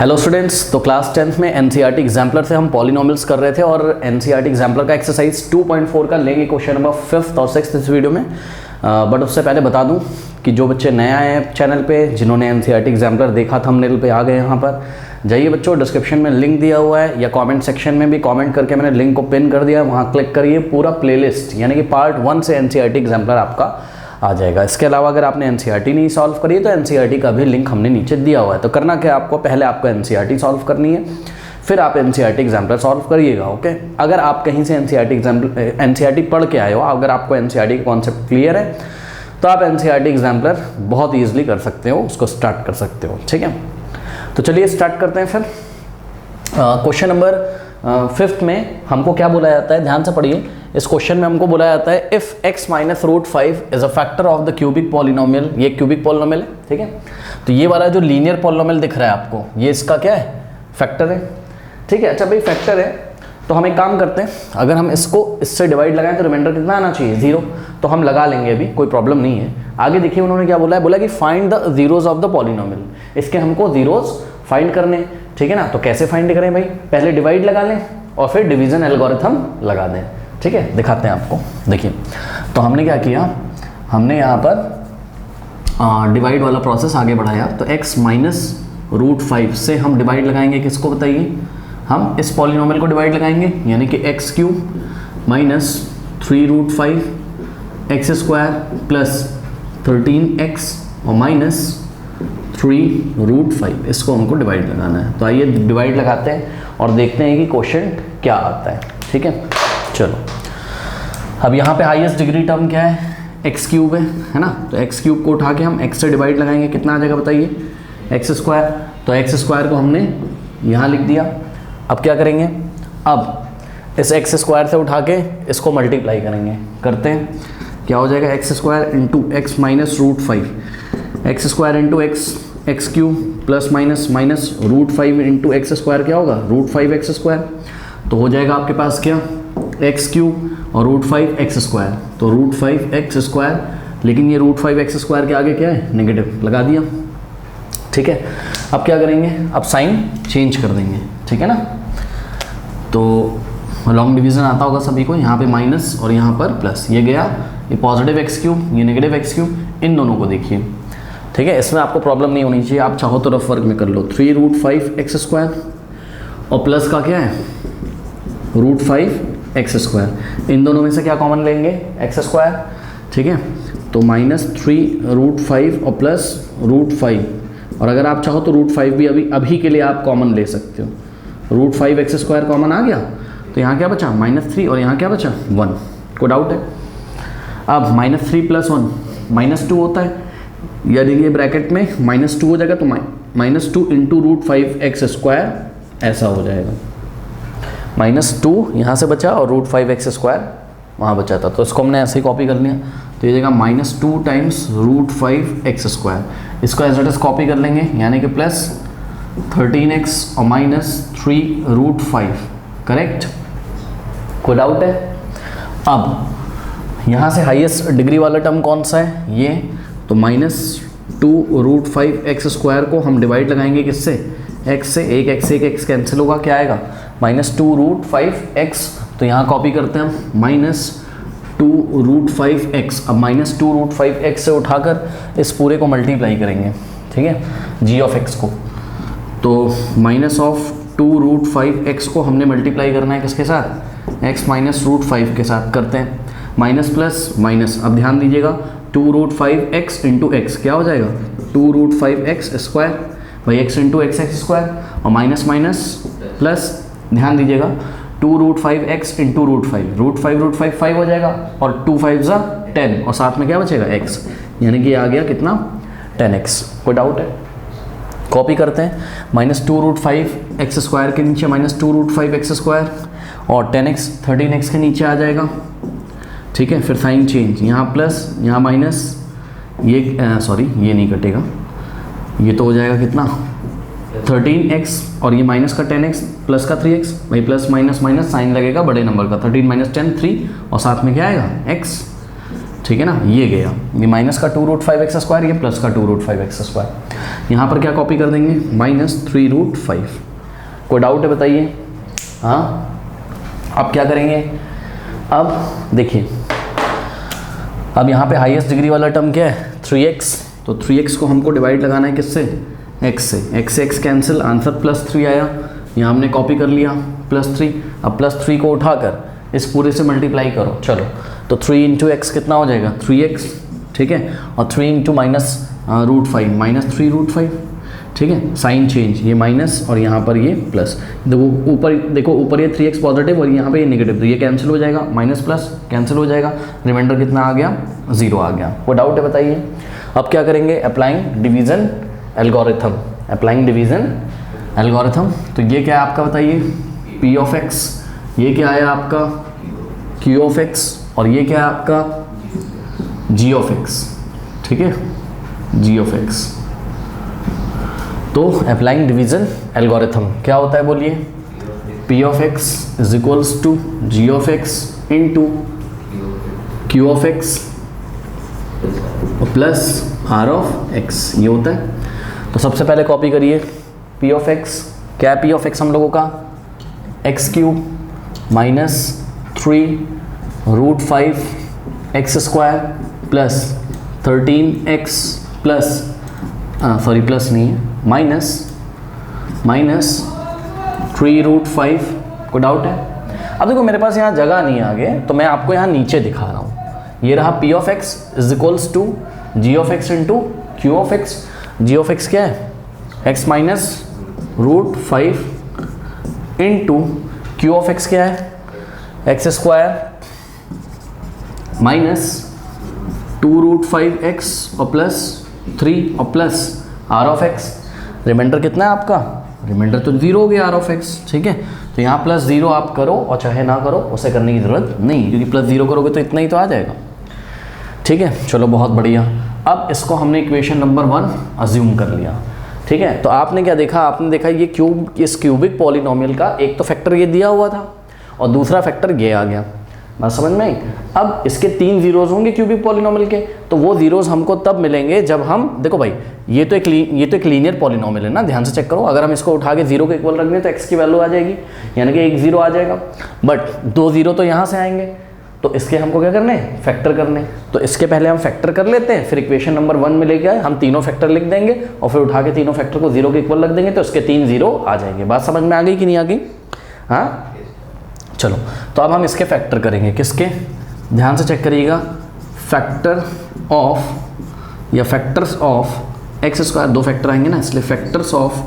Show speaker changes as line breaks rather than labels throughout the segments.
Hello students, तो class 10th में NCERT exemplar से हम पॉलिनोमियल्स कर रहे थे और एनसीईआरटी एग्जाम्पलर का एक्सरसाइज 2.4 का लेंगे क्वेश्चन नंबर 5th और 6th इस वीडियो में। बट उससे पहले बता दूं कि जो बच्चे नए आए हैं चैनल पे, जिन्होंने एनसीईआरटी एग्जाम्पलर देखा थंबनेल पे आ गए यहाँ पर, जाइए बच्चों, डिस्क्रिप्शन में लिंक दिया हुआ है या कमेंट सेक्शन में भी कमेंट करके मैंने लिंक को पिन कर दिया, वहाँ क्लिक करिए, पूरा प्लेलिस्ट यानी कि पार्ट 1 से एनसीईआरटी एग्जाम्पलर आपका आ जाएगा। इसके अलावा अगर आपने एनसीईआरटी नहीं सॉल्व करी है तो एनसीईआरटी का भी लिंक हमने नीचे दिया हुआ है। तो करना क्या आपको, पहले आपको एनसीईआरटी सॉल्व करनी है, फिर आप एनसीईआरटी एग्जाम्पलर सॉल्व करिएगा। ओके, अगर आप कहीं से एनसीईआरटी पढ़ के आए हो, अगर आपको एनसीईआरटी का कॉन्सेप्ट क्लियर है तो आप एनसीईआरटी एग्जाम्पलर बहुत ईजिली कर सकते हो, उसको स्टार्ट कर सकते हो। ठीक है, तो चलिए स्टार्ट करते हैं फिर। क्वेश्चन नंबर 5th में हमको क्या बोला जाता है, ध्यान से पढ़िए। इस क्वेश्चन में हमको बोला जाता है if x minus root 5 is a factor of the cubic polynomial. ये क्यूबिक पॉलिनोमियल है, ठीक है। तो ये वाला जो लीनियर पॉलिनोमियल दिख रहा है आपको, ये इसका क्या है, फैक्टर है, ठीक है। अच्छा भाई, फैक्टर है तो हम एक काम करते हैं, अगर हम इसको इससे डिवाइड लगाएं तो रिमाइंडर कितना आना चाहिए, 0। तो हम लगा लेंगे, अभी कोई प्रॉब्लम नहीं है। आगे देखिए उन्होंने क्या बोला है, बोला कि find the zeros of the polynomial. इसके हमको जीरोज फाइंड करने, ठीक है ना। तो कैसे फाइंड करें भाई, पहले डिवाइड लगा लें और फिर डिवीजन एल्गोरिथम लगा दें, ठीक है। दिखाते हैं आपको, देखिए। तो हमने क्या किया, हमने यहाँ पर डिवाइड वाला प्रोसेस आगे बढ़ाया। तो x माइनस रूट 5 से हम डिवाइड लगाएंगे किसको बताइए, हम इस पॉलिनोमियल को डिवाइड लगाएंगे, यानी कि x cube minus 3 root 5 x square plus 13x और माइनस 3 रूट 5, इसको हमको डिवाइड लगाना है। तो आइए डिवाइड लगाते हैं और देखते हैं कि क्वेश्चन क्या आता है, ठीक है। चलो, अब यहाँ पे हाईएस्ट डिग्री टर्म क्या है, एक्स क्यूब है ना। तो एक्स क्यूब को उठा के हम एक्स से डिवाइड लगाएंगे, कितना आ जाएगा बताइए, एक्स स्क्वायर। तो एक्स स्क्वायर को हमने यहाँ लिख दिया। अब क्या करेंगे, अब इस एक्स स्क्वायर से उठा के इसको मल्टीप्लाई करेंगे, करते हैं, क्या हो जाएगा, x square into x minus root 5, x square into x cube plus minus minus root 5 into x square, क्या होगा, रूट 5 एक्स स्क्वायर। तो हो जाएगा आपके पास क्या, एक्स क्यूब और रूट 5 एक्स स्क्वायर, तो रूट 5 एक्स स्क्वायर। लेकिन ये रूट 5 एक्स स्क्वायर के आगे क्या है, नेगेटिव लगा दिया, ठीक है। अब क्या करेंगे, अब साइन चेंज कर देंगे, ठीक है ना। तो लॉन्ग डिवीजन आता होगा सभी को, यहाँ पे माइनस और यहाँ पर प्लस, ये गया, ये पॉजिटिव एक्स क्यूब, ये नेगेटिव एक्स क्यूब, इन दोनों को देखिए, ठीक है। इसमें आपको प्रॉब्लम नहीं होनी चाहिए, आप चाहो तो रफ वर्क में कर लो। 3 रूट 5 एक्स स्क्वायर और प्लस का क्या है, रूट 5 एक्स स्क्वायर। इन दोनों में से क्या कॉमन लेंगे, एक्स स्क्वायर, ठीक है। तो माइनस 3 रूट 5 और प्लस रूट 5, और अगर आप चाहो तो रूट 5 भी अभी के लिए आप कॉमन ले सकते हो। रूट 5 एक्स स्क्वायर कॉमन आ गया, तो यहाँ क्या बचा, -3, और यहाँ क्या बचा, 1। कोई डाउट है। अब -3 + 1 -2 होता है, यानी कि ब्रैकेट में -2 हो जाएगा, तो -2 इंटू रूट 5 एक्स स्क्वायर ऐसा हो जाएगा। -2 यहाँ से बचा और रूट 5 एक्स स्क्वायर वहाँ बचा था, तो इसको हमने ऐसे ही कॉपी कर लिया। तो ये जगह -2 टाइम्स रूट 5 एक्स स्क्वायर, इसको एज इट इज कॉपी कर लेंगे, यानी कि प्लस 13x और -3 रूट 5, करेक्ट। कोई डाउट है। अब यहाँ से हाईएस्ट डिग्री वाला टर्म कौन सा है, ये। तो -2 रूट 5 एक्स स्क्वायर को हम डिवाइड लगाएंगे किससे, x से, एक x कैंसिल होगा, क्या आएगा, -2 रूट 5 एक्स। तो यहाँ कॉपी करते हैं हम, -2 रूट 5 एक्स। अब -2 रूट 5 एक्स से उठाकर इस पूरे को मल्टीप्लाई करेंगे, ठीक है, g ऑफ x को। तो -2 रूट 5 एक्स को हमने मल्टीप्लाई करना है किसके साथ, x माइनस रूट 5 के साथ। करते हैं, माइनस प्लस माइनस, अब ध्यान दीजिएगा, 2 रूट 5 एक्स इंटू एक्स क्या हो जाएगा, 2 रूट 5 एक्स स्क्वायर, भाई x इंटू एक्स स्क्वायर, और माइनस माइनस प्लस, ध्यान दीजिएगा, 2 root 5 x into root 5, root 5 5 हो जाएगा, और 2 5 ज़ा 10, और साथ में क्या बचेगा, x, यानी कि आ गया कितना, 10x। कोई डाउट है। कॉपी करते हैं, -2 रूट 5 एक्स स्क्वायर के नीचे -2 रूट 5 एक्स स्क्वायर, और 10x 13x के नीचे आ जाएगा, ठीक है। फिर साइन चेंज, यहाँ प्लस यहाँ माइनस, ये सॉरी ये नहीं कटेगा, ये तो हो जाएगा कितना, 13x, और ये माइनस का 10x प्लस का 3x, भाई प्लस माइनस माइनस साइन लगेगा बड़े नंबर का, 13 - 10 3, और साथ में क्या आएगा, x, ठीक है ना, ये गया, ये माइनस का 2√5x², ये प्लस का 2√5x²। यहाँ पर क्या कॉपी कर देंगे, -3√5। कोई डाउट है बताइए? हाँ, अब क्या करेंगे, अब देखिए, अब यहाँ पे हाईएस्ट डिग्री वाला टर्म क्या है, 3x, तो 3x को हमको डिवाइड लगाना है किससे, x से, x से x कैंसिल, आंसर +3 आया, यहाँ हमने कॉपी कर लिया +3। अब +3 को उठाकर इस पूरे से मल्टीप्लाई करो, चलो, तो 3 × x कितना हो जाएगा, 3x, ठीक है, और 3 × -√5 -3√5, ठीक है, साइन चेंज, ये माइनस और यहाँ पर ये प्लस। देखो ऊपर, देखो ऊपर ये 3x पॉजिटिव और यहाँ पे ये नेगेटिव, तो ये कैंसिल हो जाएगा, माइनस प्लस कैंसिल हो जाएगा, रिमाइंडर कितना आ गया, 0 आ गया। कोई डाउट है बताइए? अब क्या करेंगे, applying division algorithm, applying division algorithm. तो ये क्या है आपका बताइए, p(x), ये क्या है आपका q(x), और ये क्या है आपका g(x), ठीक है, g(x). तो अप्लाइंग डिवीज़न एल्गोरिथम क्या होता है बोलिए, p(x) = g(x) × q(x) plus r(x), ये होता है। तो सबसे पहले कॉपी करिए, p(x), क्या है p(x) हम लोगों का, x³ -3√5x² plus 13x plus, sorry plus नहीं है, माइनस 3√5। को डाउट है? अब देखो मेरे पास यहाँ जगह नहीं है आगे, तो मैं आपको यहाँ नीचे दिखा रहा हूँ। ये रहा p(x) = g(x) × q(x). g(x) क्या है, x -√5 × q(x) क्या है, x² -2√5x और प्लस 3 और प्लस r(x). रिमाइंडर कितना है आपका, रिमाइंडर तो 0 हो गया r(x), ठीक है। तो यहाँ +0 आप करो और चाहे ना करो, उसे करने की ज़रूरत नहीं, क्योंकि +0 करोगे तो इतना ही तो आ जाएगा, ठीक है। चलो बहुत बढ़िया। अब इसको हमने इक्वेशन नंबर 1 अज्यूम कर लिया, ठीक है। तो आपने क्या देखा, आपने देखा ये क्यूब, इस क्यूबिक पॉलिनोमियल का एक तो फैक्टर ये दिया हुआ था और दूसरा फैक्टर ये आ गया, बात समझ में आई। अब इसके 3 जीरोज़ होंगे क्यूबिक पॉलिनोमियल के, तो वो जीरोज़ हमको तब मिलेंगे जब हम, देखो भाई ये तो एक लीनियर पॉलिनोमियल है ना, ध्यान से चेक करो। अगर हम इसको उठा के 0 के इक्वल रख दें तो x की वैल्यू आ जाएगी, यानी कि 1 0 आ जाएगा, बट 2 0 तो यहाँ से आएंगे, तो इसके हमको क्या करने हैं, फैक्टर करने। तो इसके पहले हम फैक्टर कर लेते हैं, फिर इक्वेशन नंबर 1 में लेके आए हम तीनों फैक्टर लिख देंगे और फिर उठा के तीनों फैक्टर को 0 के इक्वल रख देंगे, तो इसके 3 0 आ जाएंगे। बात समझ में आ गई कि नहीं आ गई? हाँ चलो, तो अब हम इसके फैक्टर करेंगे, किसके, ध्यान से चेक करिएगा, फैक्टर ऑफ या फैक्टर्स ऑफ x², 2 फैक्टर आएंगे ना, इसलिए फैक्टर्स ऑफ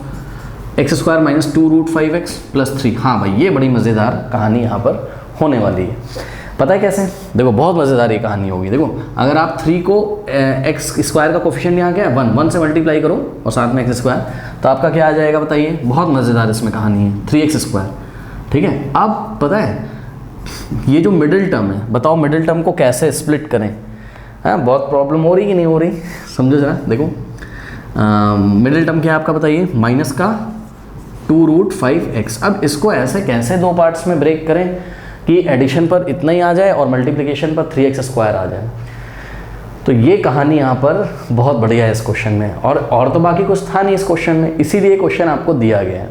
x² -2√5x + 3। हाँ भाई ये बड़ी मज़ेदार कहानी यहाँ पर होने वाली है। पता है कैसे, देखो बहुत मज़ेदार ये कहानी होगी। देखो अगर आप 3 को x² का कोफिशिएंट यहाँ क्या है 1 से मल्टीप्लाई करो और साथ में x², तो आपका क्या आ जाएगा बताइए, बहुत मज़ेदार इसमें कहानी है, 3x², ठीक है। अब पता है ये जो मिडिल टर्म है, बताओ मिडिल टर्म को कैसे स्प्लिट करें। हाँ बहुत प्रॉब्लम हो रही कि नहीं हो रही, समझो जरा। देखो मिडिल टर्म क्या है आपका बताइए, माइनस का 2√5x। अब इसको ऐसे कैसे 2 पार्ट्स में ब्रेक करें कि एडिशन पर इतना ही आ जाए और मल्टीप्लिकेशन पर 3x² आ जाए। तो ये कहानी यहाँ पर बहुत बढ़िया है इस क्वेश्चन में, और तो बाकी कुछ था नहीं इस क्वेश्चन में, इसीलिए क्वेश्चन आपको दिया गया है,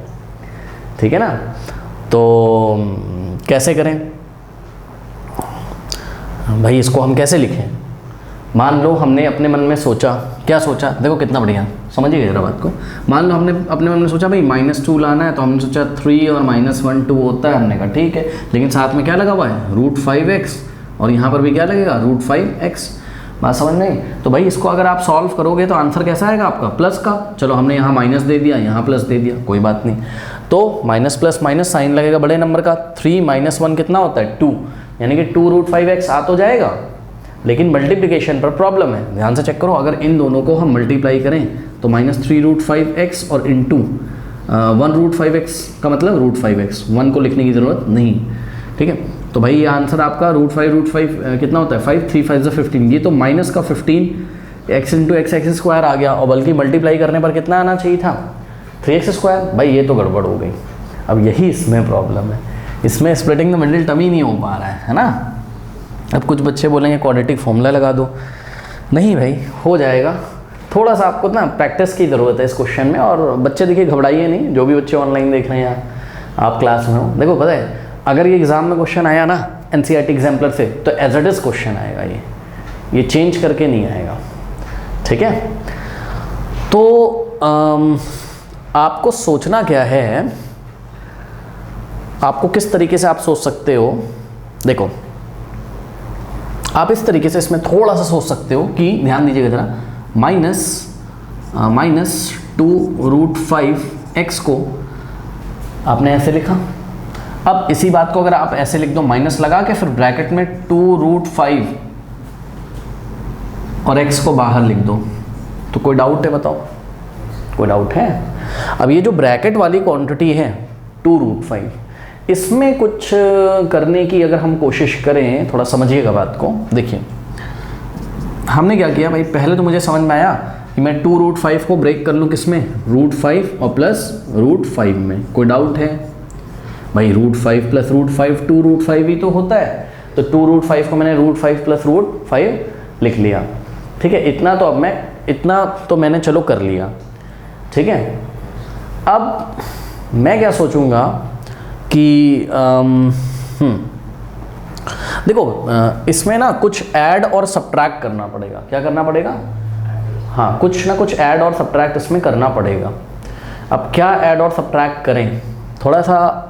ठीक है ना। तो कैसे करें भाई, इसको हम कैसे लिखें। मान लो हमने अपने मन में सोचा, क्या सोचा, देखो कितना बढ़िया, समझिए जरा बात को। मान लो हमने अपने मन में सोचा भाई -2 लाना है, तो हमने सोचा 3 और -1 2 होता है, हमने कहा ठीक है, लेकिन साथ में क्या लगा हुआ है, √5x, और यहाँ पर भी क्या लगेगा, √5x। बात समझ में आई। तो भाई इसको अगर आप सॉल्व करोगे तो आंसर कैसा आएगा आपका, प्लस का। चलो हमने यहाँ माइनस दे दिया, यहाँ प्लस दे दिया, कोई बात नहीं। तो माइनस प्लस माइनस साइन लगेगा बड़े नंबर का, 3 - 1 कितना होता है 2, यानी कि 2√5x आ तो जाएगा, लेकिन मल्टीप्लिकेशन पर प्रॉब्लम है। ध्यान से चेक करो, अगर इन दोनों को हम मल्टीप्लाई करें तो -3√5x और इंटू 1√5x का मतलब √5x, 1 को लिखने की ज़रूरत नहीं, ठीक है। तो भाई ये आंसर आपका √5 कितना होता है 5, 3 5 15, ये तो माइनस का 15 x × x² आ गया, और बल्कि मल्टीप्लाई करने पर कितना आना चाहिए था 3x²। भाई ये तो गड़बड़ हो गई। अब यही इसमें प्रॉब्लम है, इसमें स्प्लिटिंग द मिडिल टर्म ही नहीं हो पा रहा है ना। अब कुछ बच्चे बोलेंगे क्वाड्रेटिक फॉर्मूला लगा दो, नहीं भाई हो जाएगा, थोड़ा सा आपको ना प्रैक्टिस की ज़रूरत है इस क्वेश्चन में। और बच्चे देखिए घबराइए नहीं, जो भी बच्चे ऑनलाइन देख रहे हैं आप क्लास में हो, देखो पता है अगर ये एग्ज़ाम में क्वेश्चन आया ना एनसीईआरटी एग्जाम्पलर से तो एज इट इज़ क्वेश्चन आएगा, ये चेंज करके नहीं आएगा, ठीक है। तो आपको सोचना क्या है, आपको किस तरीके से आप सोच सकते हो, देखो आप इस तरीके से इसमें थोड़ा सा सोच सकते हो कि ध्यान दीजिएगा ज़रा, -2√5x को आपने ऐसे लिखा। अब इसी बात को अगर आप ऐसे लिख दो, माइनस लगा के फिर ब्रैकेट में 2√5 और x को बाहर लिख दो, तो कोई डाउट है बताओ, कोई डाउट है? अब ये जो ब्रैकेट वाली क्वांटिटी है 2√5, इसमें कुछ करने की अगर हम कोशिश करें, थोड़ा समझिएगा बात को। देखिए हमने क्या किया भाई, पहले तो मुझे समझ में आया कि मैं 2√5 को ब्रेक कर लूँ किसमें, √5 और प्लस √5 में। कोई डाउट है भाई? √5 प्लस √5 2√5 ही तो होता है, तो 2√5 को मैंने √5 प्लस √5 लिख लिया, ठीक है। इतना तो मैंने चलो कर लिया, ठीक है। अब मैं क्या सोचूंगा कि देखो इसमें ना कुछ ऐड और सब्ट्रैक्ट करना पड़ेगा। क्या करना पड़ेगा? हाँ, कुछ ना कुछ ऐड और सब्ट्रैक्ट इसमें करना पड़ेगा। अब क्या ऐड और सब्ट्रैक्ट करें, थोड़ा सा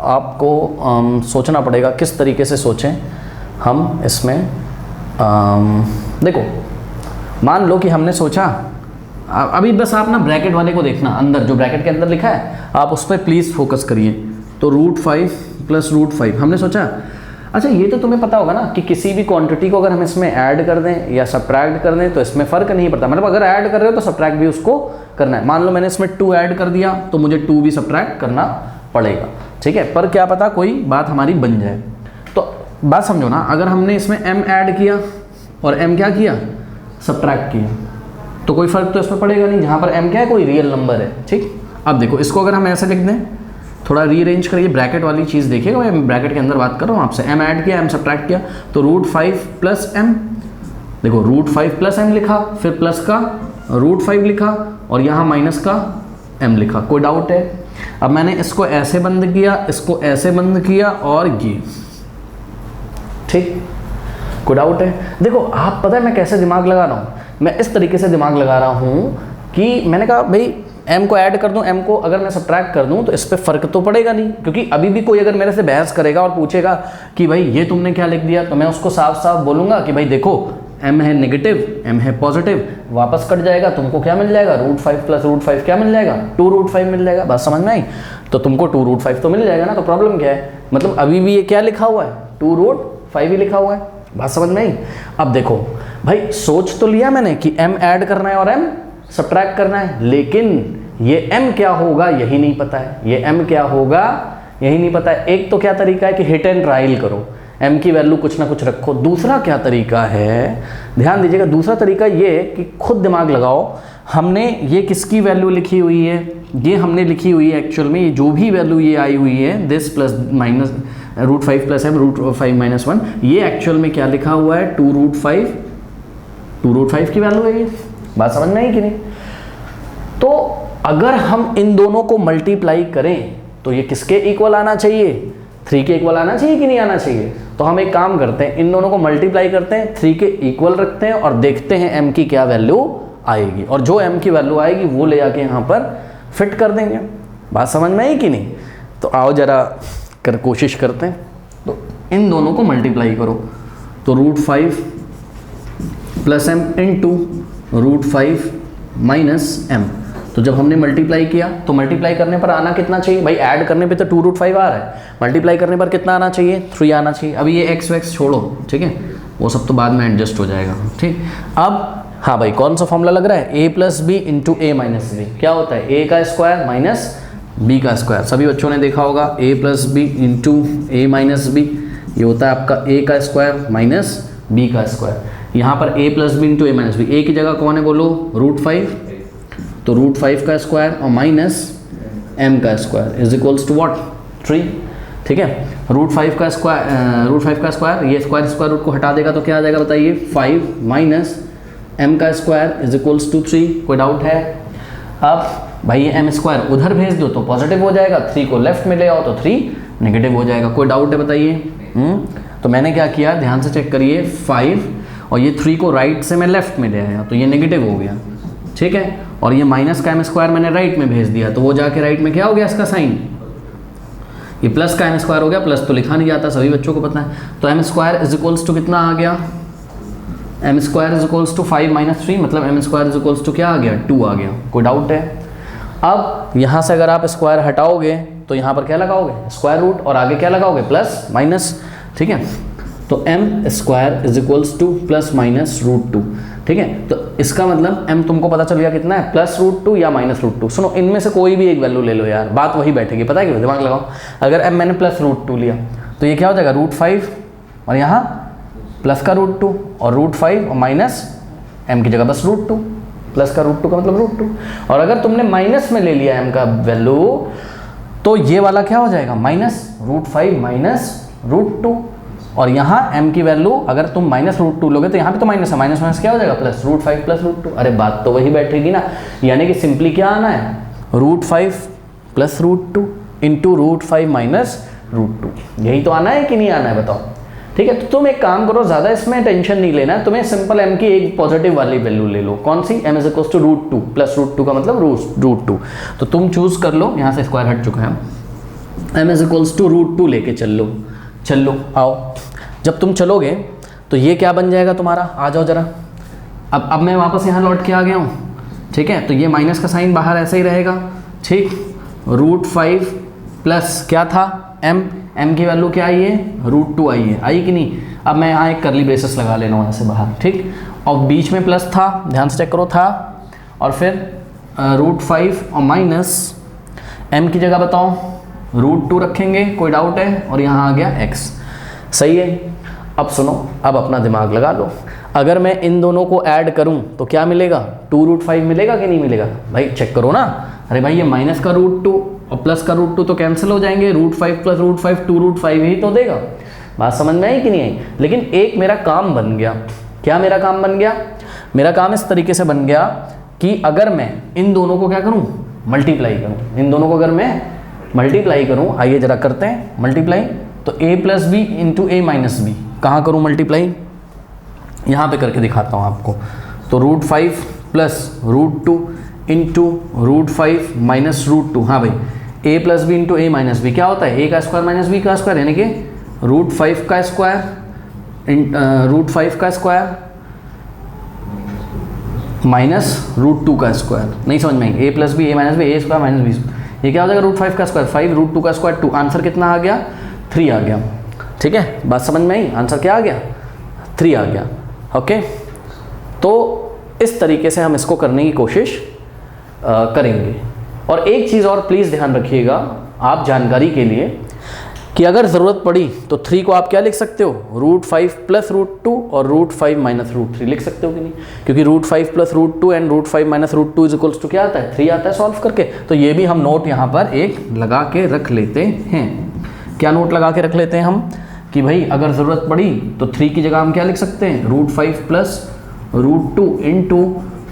आपको सोचना पड़ेगा, किस तरीके से सोचें हम इसमें। देखो मान लो कि हमने सोचा, अभी बस आप ना ब्रैकेट वाले को देखना, अंदर जो ब्रैकेट के अंदर लिखा है आप उस पर प्लीज़ फोकस करिए। तो √5 प्लस √5 हमने सोचा। अच्छा ये तो तुम्हें पता होगा ना कि किसी भी क्वांटिटी को अगर हम इसमें ऐड कर दें या सब्ट्रैक्ट कर दें तो इसमें फ़र्क नहीं पड़ता, मतलब अगर ऐड कर रहे हो तो सब्ट्रैक्ट भी उसको करना है। मान लो मैंने इसमें 2 ऐड कर दिया तो मुझे 2 भी सब्ट्रैक्ट करना पड़ेगा, ठीक है। पर क्या पता कोई बात हमारी बन जाए। तो बात समझो ना, अगर हमने इसमें m ऐड किया और m क्या किया, सब्ट्रैक्ट किया, तो कोई फ़र्क तो इसमें पड़ेगा नहीं, जहाँ पर m क्या है, कोई रियल नंबर है, ठीक। अब देखो इसको अगर हम ऐसे लिख दें, थोड़ा रीअरेंज करिए, ब्रैकेट वाली चीज़ देखिएगा, मैं ब्रैकेट के अंदर बात कर रहा हूँ आपसे। m ऐड किया, m सब्ट्रैक्ट किया, तो √5 प्लस m, देखो √5 प्लस m लिखा, फिर प्लस का √5 लिखा और यहाँ माइनस का m लिखा। कोई डाउट है? अब मैंने इसको ऐसे बंद किया, इसको ऐसे बंद किया और ये, ठीक। कोई डाउट है? देखो आप पता है मैं कैसे दिमाग लगा रहा हूँ, मैं इस तरीके से दिमाग लगा रहा हूँ कि मैंने कहा भाई m को ऐड कर दूं, m को अगर मैं सब्ट्रैक्ट कर दूं तो इस पे फ़र्क तो पड़ेगा नहीं, क्योंकि अभी भी कोई अगर मेरे से बहस करेगा और पूछेगा कि भाई ये तुमने क्या लिख दिया, तो मैं उसको साफ साफ बोलूँगा कि भाई देखो m है नेगेटिव, m है पॉजिटिव, वापस कट जाएगा, तुमको क्या मिल जाएगा, √5 प्लस √5 क्या मिल जाएगा, 2√5 मिल जाएगा। बात समझ में आई? तो तुमको 2√5 तो मिल जाएगा ना, तो प्रॉब्लम क्या है, मतलब अभी भी ये क्या लिखा हुआ है, 2√5 ही लिखा हुआ है। बात समझ में आई? अब देखो भाई सोच तो लिया मैंने कि m ऐड करना है और m सब्ट्रैक्ट करना है, लेकिन ये m क्या होगा यही नहीं पता है, ये m क्या होगा यही नहीं पता है। एक तो क्या तरीका है कि हिट एंड ट्रायल करो, m की वैल्यू कुछ ना कुछ रखो। दूसरा क्या तरीका है, ध्यान दीजिएगा, दूसरा तरीका ये कि खुद दिमाग लगाओ, हमने ये किसकी वैल्यू लिखी हुई है, ये हमने लिखी हुई है एक्चुअल में, ये जो भी वैल्यू ये आई हुई है, this plus minus √5 plus m √5 minus 1, ये एक्चुअल में क्या लिखा हुआ है, 2√5 की वैल्यू है ये। बात समझ में आई कि नहीं? तो अगर हम इन दोनों को मल्टीप्लाई करें तो ये किसके इक्वल आना चाहिए, 3 के इक्वल आना चाहिए कि नहीं आना चाहिए? तो हम एक काम करते हैं, इन दोनों को मल्टीप्लाई करते हैं, 3 के इक्वल रखते हैं और देखते हैं m की क्या वैल्यू आएगी, और जो m की वैल्यू आएगी वो ले जाके यहाँ पर फिट कर देंगे। बात समझ में आई कि नहीं? तो आओ जरा कोशिश करते हैं। तो इन दोनों को मल्टीप्लाई करो, तो √5 plus m into √5 minus m। तो जब हमने मल्टीप्लाई किया तो मल्टीप्लाई करने पर आना कितना चाहिए भाई, ऐड करने पे तो 2√5 आ रहा है, मल्टीप्लाई करने पर कितना आना चाहिए, 3 आना चाहिए। अभी ये x वैक्स छोड़ो, ठीक है, वो सब तो बाद में एडजस्ट हो जाएगा, ठीक। अब हाँ भाई कौन सा फॉर्मूला लग रहा है, a plus B into a minus B. क्या होता है, a का स्क्वायर माइनस b का स्क्वायर। सभी बच्चों ने देखा होगा, a plus B into a minus B, ये होता है आपका a का स्क्वायर माइनस b का स्क्वायर। यहाँ पर a plus B into a minus B, a की जगह कौन है बोलो, √5, तो √5 का स्क्वायर और माइनस m का square is equals to what, 3। ठीक है। रूट 5 का स्क्वायर, ये स्क्वायर रूट को हटा देगा तो क्या आ जाएगा बताइए, 5 माइनस m का स्क्वायर इज इक्वल्स टू 3। कोई डाउट है? अब भाई ये m स्क्वायर उधर भेज दो तो पॉजिटिव हो जाएगा, 3 को लेफ्ट में ले आओ तो 3 नेगेटिव हो जाएगा। कोई डाउट है बताइए? तो मैंने क्या किया, ध्यान से चेक करिए, 5 और ये 3 को राइट से मैं लेफ्ट में ले आया तो ये नेगेटिव हो गया, ठीक है। और ये माइनस का m स्क्वायर मैंने राइट में भेज दिया तो वो जाके राइट में क्या हो गया इसका साइन, ये प्लस का m स्क्वायर हो गया, प्लस तो लिखा नहीं जाता सभी बच्चों को पता है। तो m square is equals to कितना आ गया, m square is equals to 5 minus 3, मतलब m square is equals to क्या आ गया, 2 आ गया। कोई डाउट है? अब यहाँ से अगर आप स्क्वायर हटाओगे तो यहाँ पर क्या लगाओगे, स्क्वायर रूट, और आगे क्या लगाओगे, प्लस माइनस, ठीक है। तो m square is equals to plus minus root 2, ठीक है। तो इसका मतलब m तुमको पता चल गया कितना है, प्लस रूट 2 या माइनस रूट 2। सुनो, इनमें से कोई भी एक वैल्यू ले लो यार, बात वही बैठेगी, पता है क्यों, दिमाग लगाओ। अगर m मैंने प्लस रूट 2 लिया तो ये क्या हो जाएगा, रूट 5 और यहाँ प्लस का रूट 2 और रूट 5 और माइनस m की जगह बस रूट 2, प्लस का रूट 2 का मतलब रूट 2। और अगर तुमने माइनस में ले लिया m का वैल्यू तो ये वाला क्या हो जाएगा, माइनस रूट 5 माइनस रूट 2, और यहाँ m की वैल्यू अगर तुम माइनस रूट 2 लोगे तो यहाँ पे तो माइनस है, माइनस माइनस क्या हो जाएगा, प्लस रूट 5 प्लस रूट 2। अरे बात तो वही बैठेगी ना, यानी कि सिंपली क्या आना है, root 5 plus root 2 into root 5 minus root 2, यही तो आना है कि नहीं आना है बताओ, ठीक है। तो तुम एक काम करो, ज़्यादा इसमें टेंशन नहीं लेना, तुम्हें सिंपल m की एक पॉजिटिव वाली वैल्यू ले लो। कौन सी, m is equal to root 2 plus root 2 का मतलब रूट 2। तो तुम चूज कर लो, यहाँ से स्क्वायर हट चुका है, m is equals to root 2 लेके चल लो आओ। जब तुम चलोगे तो ये क्या बन जाएगा तुम्हारा, आ जाओ जरा। अब मैं वापस यहाँ लौट के आ गया हूँ, ठीक है। तो ये माइनस का साइन बाहर ऐसे ही रहेगा, ठीक। रूट 5 प्लस क्या था m की वैल्यू क्या आई है, रूट 2 आई है, आई कि नहीं। अब मैं यहाँ एक करली ब्रेसेस लगा लेना हूँ ऐसे बाहर, ठीक। और बीच में प्लस था, ध्यान से चेक करो, था, और फिर रूट 5 और माइनस m की जगह बताओ रूट 2 रखेंगे, कोई डाउट है। और यहाँ आ गया x, सही है। अब सुनो, अब अपना दिमाग लगा लो, अगर मैं इन दोनों को ऐड करूं तो क्या मिलेगा, 2 रूट 5 मिलेगा कि नहीं मिलेगा, भाई चेक करो ना। अरे भाई ये माइनस का रूट 2 और प्लस का रूट 2 तो कैंसिल हो जाएंगे, रूट 5 प्लस रूट 5 2 रूट 5 ही तो देगा। बात समझ में आई कि नहीं आई? लेकिन एक मेरा काम बन गया, क्या मेरा काम बन गया, मेरा काम इस तरीके से बन गया कि अगर मैं इन दोनों को क्या करूँ, मल्टीप्लाई करूँ, इन दोनों को अगर मैं मल्टीप्लाई करूँ, आइए जरा करते हैं मल्टीप्लाई। तो a plus B into A minus B, कहाँ करूँ मल्टीप्लाई, यहाँ पे करके दिखाता हूँ आपको। तो root 5 plus root 2 into root 5 minus root 2, हाँ भाई, a plus B into A minus B क्या होता है, a का स्क्वायर माइनस b का स्क्वायर, यानी कि रूट 5 का स्क्वायर रूट 5 का स्क्वायर माइनस रूट 2 का स्क्वायर। नहीं समझ में आई, a plus B A minus B, A square minus B, ये क्या हो जाएगा, रूट 5 का स्क्वायर 5 रूट 2 का स्क्वायर 2, आंसर कितना आ गया, 3 आ गया, ठीक है। बात समझ में आई, आंसर क्या आ गया, 3 आ गया, ओके। तो इस तरीके से हम इसको करने की कोशिश करेंगे। और एक चीज़ और प्लीज़ ध्यान रखिएगा आप जानकारी के लिए, कि अगर ज़रूरत पड़ी तो 3 को आप क्या लिख सकते हो, रूट 5 प्लस रूट 2 और रूट 5 माइनस रूट 3 लिख सकते हो कि नहीं, क्योंकि root 5 plus root 2 and root 5 minus root 2 is equals to क्या आता है, 3 आता है सॉल्व करके। तो ये भी हम नोट यहाँ पर एक लगा के रख लेते हैं। क्या नोट लगा के रख लेते हैं हम, कि भाई अगर ज़रूरत पड़ी तो 3 की जगह हम क्या लिख सकते हैं, root 5 plus root 2 into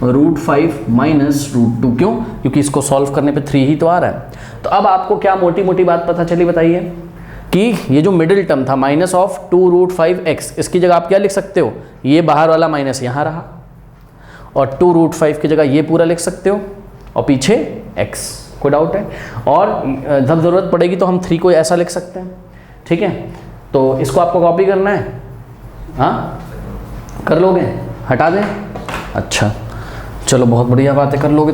root 5 minus root 2। क्यों, क्योंकि इसको सॉल्व करने पे 3 ही तो आ रहा है। तो अब आपको क्या मोटी मोटी बात पता चली बताइए, कि ये जो मिडिल टर्म था माइनस ऑफ 2 रूट 5x, इसकी जगह आप क्या लिख सकते हो, ये बाहर वाला माइनस यहाँ रहा, और 2 रूट 5 की जगह ये पूरा लिख सकते हो, और पीछे x। कोई डाउट है? और जब ज़रूरत पड़ेगी तो हम 3 को ऐसा लिख सकते हैं, ठीक है। तो इसको आपको कॉपी करना है, हाँ कर लोगे, हटा दें, अच्छा चलो बहुत बढ़िया बात है, कर लोगे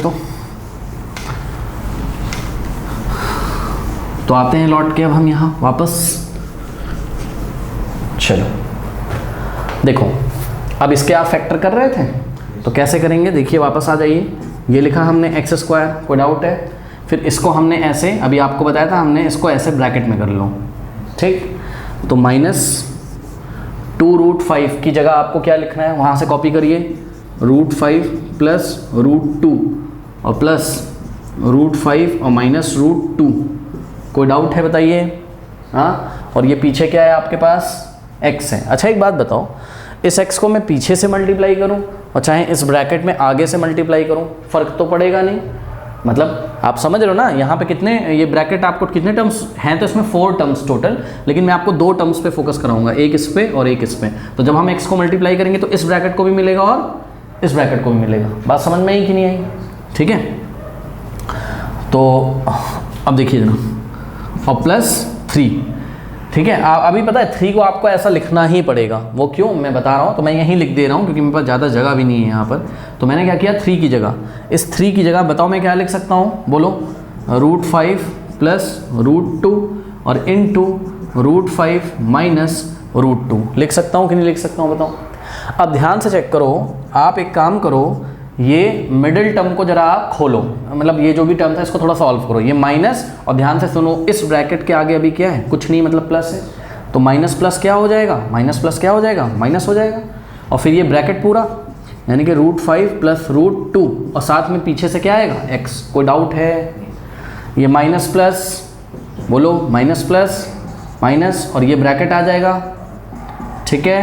तो आते हैं लौट के अब हम यहाँ वापस। चलो देखो, अब इसके आप फैक्टर कर रहे थे तो कैसे करेंगे, देखिए वापस आ जाइए। ये लिखा हमने एक्स स्क्वायर, कोई डाउट है। फिर इसको हमने ऐसे, अभी आपको बताया था हमने इसको ऐसे ब्रैकेट में कर लो, ठीक। तो माइनस 2 रूट 5 की जगह आपको क्या लिखना है, वहाँ से कॉपी करिए, रूट 5 प्लस रूट 2 और प्लस रूट 5 और माइनस रूट 2। कोई डाउट है बताइए, हाँ, और ये पीछे क्या है आपके पास x है। अच्छा एक बात बताओ, इस x को मैं पीछे से मल्टीप्लाई करूँ और चाहे इस ब्रैकेट में आगे से मल्टीप्लाई करूँ, फ़र्क तो पड़ेगा नहीं। मतलब आप समझ रहे हो ना, यहाँ पे कितने, ये ब्रैकेट आपको कितने टर्म्स हैं, तो इसमें 4 टर्म्स टोटल, लेकिन मैं आपको 2 टर्म्स पे फोकस कराऊंगा, एक इस पे और एक इस पे। तो जब हम x को मल्टीप्लाई करेंगे तो इस ब्रैकेट को भी मिलेगा और इस ब्रैकेट को भी मिलेगा। बात समझ में आई कि नहीं आई? ठीक है, तो अब देखिए जरा, और +3, ठीक है। अभी पता है 3 को आपको ऐसा लिखना ही पड़ेगा, वो क्यों मैं बता रहा हूँ, तो मैं यहीं लिख दे रहा हूँ क्योंकि मेरे पास ज़्यादा जगह भी नहीं है यहाँ पर। तो मैंने क्या किया, 3 की जगह, इस 3 की जगह बताओ मैं क्या लिख सकता हूँ, बोलो, √5 + √2 और इनटू √5 - √2 लिख सकता हूँ कि नहीं लिख सकता हूँ बताओ। अब ध्यान से चेक करो, आप एक काम करो, ये मिडिल टर्म को जरा आप खोलो, मतलब ये जो भी टर्म था इसको थोड़ा सॉल्व करो, ये माइनस, और ध्यान से सुनो, इस ब्रैकेट के आगे अभी क्या है, कुछ नहीं, मतलब प्लस है, तो माइनस प्लस क्या हो जाएगा, माइनस प्लस क्या हो जाएगा, माइनस हो जाएगा। और फिर ये ब्रैकेट पूरा, यानी कि √5 + √2 और साथ में पीछे से क्या आएगा, x। कोई डाउट है? ये माइनस प्लस, बोलो, माइनस प्लस माइनस, और ये ब्रैकेट आ जाएगा, ठीक है,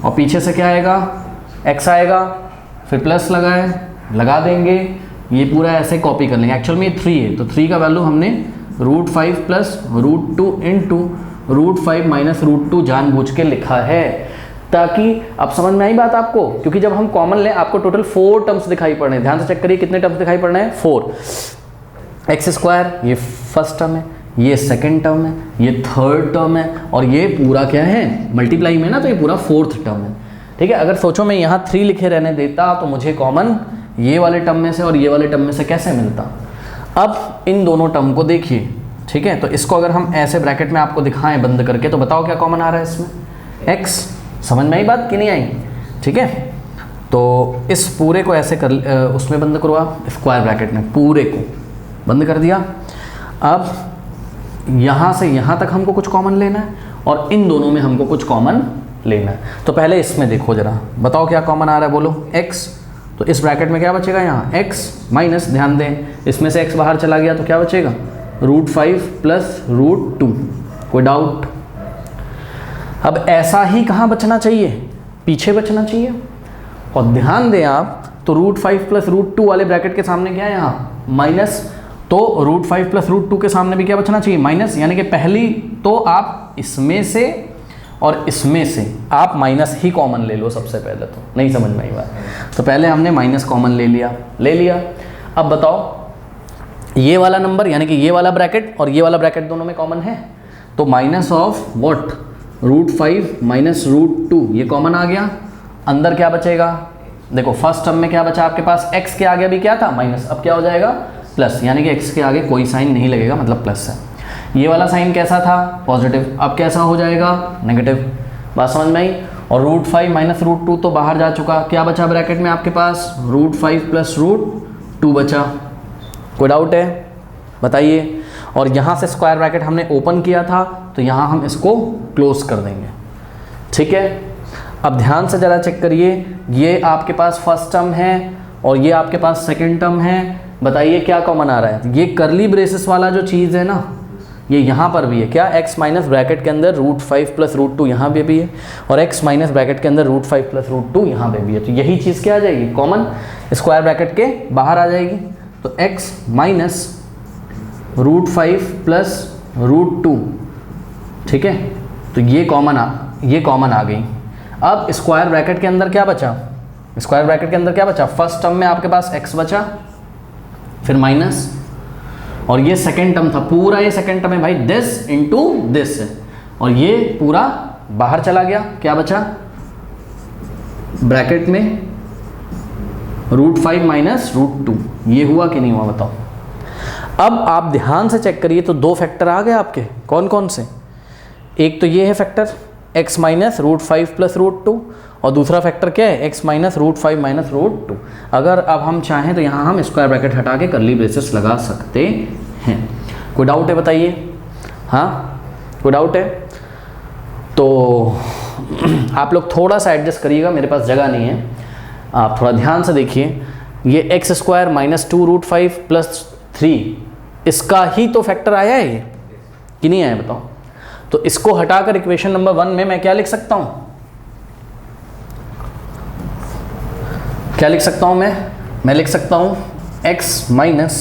और पीछे से क्या आएगा, x आएगा, फिर प्लस लगा देंगे, ये पूरा ऐसे कॉपी कर लेंगे। एक्चुअल में ये 3 है, तो 3 का वैल्यू हमने √5 + √2 इनटू √5 - √2 जानबूझ के लिखा है, ताकि अब समझ में आई बात आपको, क्योंकि जब हम कॉमन लें आपको टोटल 4 टर्म्स दिखाई पड़ रहे हैं। ध्यान से चेक करिए कितने टर्म्स दिखाई पड़ रहे हैं, 4। x² ये फर्स्ट टर्म है, ये सेकंड टर्म है, ये थर्ड टर्म है, और ये पूरा क्या है, मल्टीप्लाई में ना, तो ये पूरा 4th टर्म है। ठीक है, अगर सोचो मैं यहाँ 3 लिखे रहने देता तो मुझे कॉमन ये वाले टर्म में से और ये वाले टर्म में से कैसे मिलता। अब इन दोनों टर्म को देखिए, ठीक है, तो इसको अगर हम ऐसे ब्रैकेट में आपको दिखाएं बंद करके, तो बताओ क्या कॉमन आ रहा है इसमें, x। समझ में आई बात कि नहीं आई? ठीक है, तो इस पूरे को ऐसे कर, उसमें बंद करो आप, स्क्वायर ब्रैकेट में पूरे को बंद कर दिया। अब यहाँ से यहाँ तक हमको कुछ कॉमन लेना है और इन दोनों में हमको कुछ कॉमन लेना है। तो पहले इसमें देखो जरा, बताओ क्या कॉमन आ रहा है, बोलो, x। तो इस ब्रैकेट में क्या बचेगा, यहाँ x माइनस, ध्यान दें, इसमें से x बाहर चला गया तो क्या बचेगा, √5 + √2। कोई डाउट? अब ऐसा ही कहाँ बचना चाहिए, पीछे बचना चाहिए। और ध्यान दें आप, तो √5 + √2 वाले ब्रैकेट के सामने क्या है, यहाँ माइनस, तो √5 + √2 के सामने भी क्या बचना चाहिए, माइनस। यानी कि पहली तो आप इसमें से और इसमें से आप माइनस ही कॉमन ले लो सबसे पहले, तो नहीं समझ में आई बात, तो पहले हमने माइनस कॉमन ले लिया। अब बताओ, ये वाला नंबर यानी कि ये वाला ब्रैकेट और ये वाला ब्रैकेट दोनों में कॉमन है, तो माइनस ऑफ व्हाट, √5 - √2 ये कॉमन आ गया। अंदर क्या बचेगा, देखो फर्स्ट टर्म में क्या बचा आपके पास, x के आगे भी क्या था, माइनस, अब क्या हो जाएगा, प्लस, यानी कि x के आगे कोई साइन नहीं लगेगा, मतलब प्लस है। ये वाला साइन कैसा था, पॉजिटिव, अब कैसा हो जाएगा, नेगेटिव। बात समझ में आई? और √5 - √2 तो बाहर जा चुका, क्या बचा ब्रैकेट में आपके पास, √5 + √2 बचा। कोई डाउट है बताइए? और यहाँ से स्क्वायर ब्रैकेट हमने ओपन किया था, तो यहाँ हम इसको क्लोज कर देंगे, ठीक है। अब ध्यान से ज़रा चेक करिए, ये आपके पास फर्स्ट टर्म है और ये आपके पास सेकेंड टर्म है, बताइए क्या कॉमन आ रहा है। ये करली ब्रेसेस वाला जो चीज़ है ना, ये यहाँ पर भी है, क्या, x माइनस ब्रैकेट के अंदर √5 + √2 यहाँ पे भी है, और x माइनस ब्रैकेट के अंदर √5 + √2 यहाँ पे भी है। तो यही चीज़ क्या आ जाएगी, कॉमन, स्क्वायर ब्रैकेट के बाहर आ जाएगी। तो x माइनस √5 + √2, ठीक है, तो ये कॉमन आ गई। अब स्क्वायर ब्रैकेट के अंदर क्या बचा, स्क्वायर ब्रैकेट के अंदर क्या बचा, फर्स्ट टर्म में आपके पास x बचा, फिर माइनस, और ये सेकेंड टर्म था, पूरा ये सेकेंड टर्म है भाई, दिस इंटू दिस है, और ये पूरा बाहर चला गया, क्या बचा ब्रैकेट में, √5 - √2। ये हुआ कि नहीं हुआ बताओ। अब आप ध्यान से चेक करिए, तो 2 फैक्टर आ गए आपके, कौन कौन से, एक तो ये है फैक्टर x माइनस √5 + √2, और दूसरा फैक्टर क्या है, x माइनस √5 - √2। अगर अब हम चाहें तो यहाँ हम स्क्वायर ब्रैकेट हटा के करली ब्रेसेस लगा सकते हैं। कोई डाउट है बताइए, हाँ कोई डाउट है? तो आप लोग थोड़ा सा एडजस्ट करिएगा, मेरे पास जगह नहीं है, आप थोड़ा ध्यान से देखिए। ये x² - 2√5 + 3, इसका ही तो फैक्टर आया है ये कि नहीं आया बताओ। तो इसको हटाकर इक्वेशन नंबर 1 में मैं क्या लिख सकता हूं, क्या लिख सकता हूं मैं लिख सकता हूं x माइनस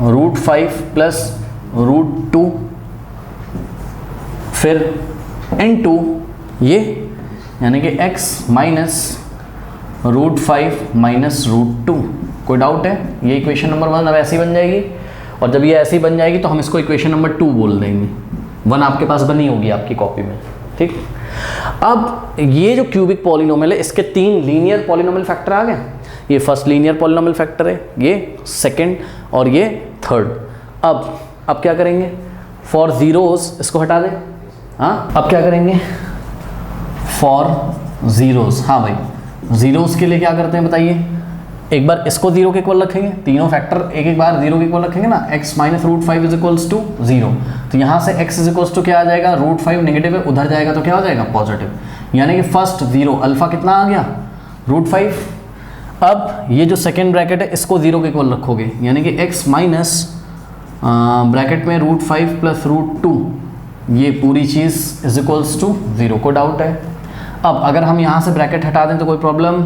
√5 प्लस √2 फिर इनटू ये, यानी कि x माइनस √5 माइनस √2। कोई डाउट है? ये इक्वेशन नंबर 1 अब ऐसी बन जाएगी, और जब ये ऐसी बन जाएगी तो हम इसको इक्वेशन नंबर 2 बोल देंगे। 1 आपके पास बनी होगी आपकी कॉपी में, ठीक। अब ये जो क्यूबिक पॉलिनोमियल है इसके 3 लीनियर पॉलिनोमियल फैक्टर आ गए। ये फर्स्ट लीनियर पॉलिनोमियल फैक्टर है, ये सेकंड और ये थर्ड। अब क्या करेंगे, फॉर जीरोस इसको हटा दें। हाँ, अब क्या करेंगे, फॉर जीरोस, हाँ भाई जीरोस के लिए क्या करते हैं बताइए, एक बार इसको 0 के इक्वल रखेंगे, तीनों फैक्टर एक एक बार 0 के इक्वल रखेंगे ना, x minus √5 is equals to 0। तो यहाँ से x इज इक्वल्स टू क्या आ जाएगा, √5 नेगेटिव है, उधर जाएगा तो क्या हो जाएगा, पॉजिटिव। यानी कि फर्स्ट 0 अल्फा कितना आ गया, √5। अब ये जो सेकेंड ब्रैकेट है इसको 0 के इक्वल रखोगे, यानी कि x माइनस ब्रैकेट में √5 प्लस √2, ये पूरी चीज़ इज इक्वल्स टू 0। को डाउट है? अब अगर हम यहाँ से ब्रैकेट हटा दें तो कोई प्रॉब्लम?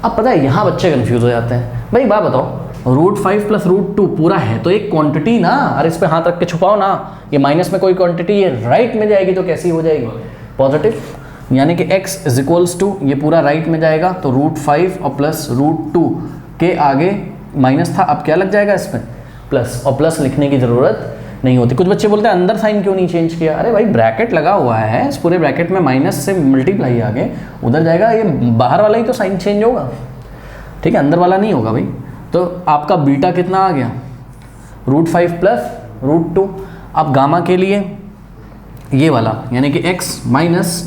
अब पता है यहाँ बच्चे कंफ्यूज हो जाते हैं, भाई बात बताओ, √5 प्लस √2 पूरा है तो एक क्वांटिटी ना, अरे इस पे हाथ रख के छुपाओ ना, ये माइनस में कोई क्वांटिटी, ये राइट में जाएगी तो कैसी हो जाएगी, पॉजिटिव। यानी कि x इज इक्वल्स टू, ये पूरा राइट में जाएगा तो √5 और प्लस √2 के आगे माइनस था, अब क्या लग जाएगा इसमें, प्लस, और प्लस लिखने की ज़रूरत नहीं होती। कुछ बच्चे बोलते हैं अंदर साइन क्यों नहीं चेंज किया, अरे भाई ब्रैकेट लगा हुआ है, इस पूरे ब्रैकेट में माइनस से मल्टीप्लाई आगे उधर जाएगा, ये बाहर वाला ही तो साइन चेंज होगा, ठीक है, अंदर वाला नहीं होगा भाई। तो आपका बीटा कितना आ गया, √5 प्लस √2। अब गामा के लिए ये वाला, यानी कि x minus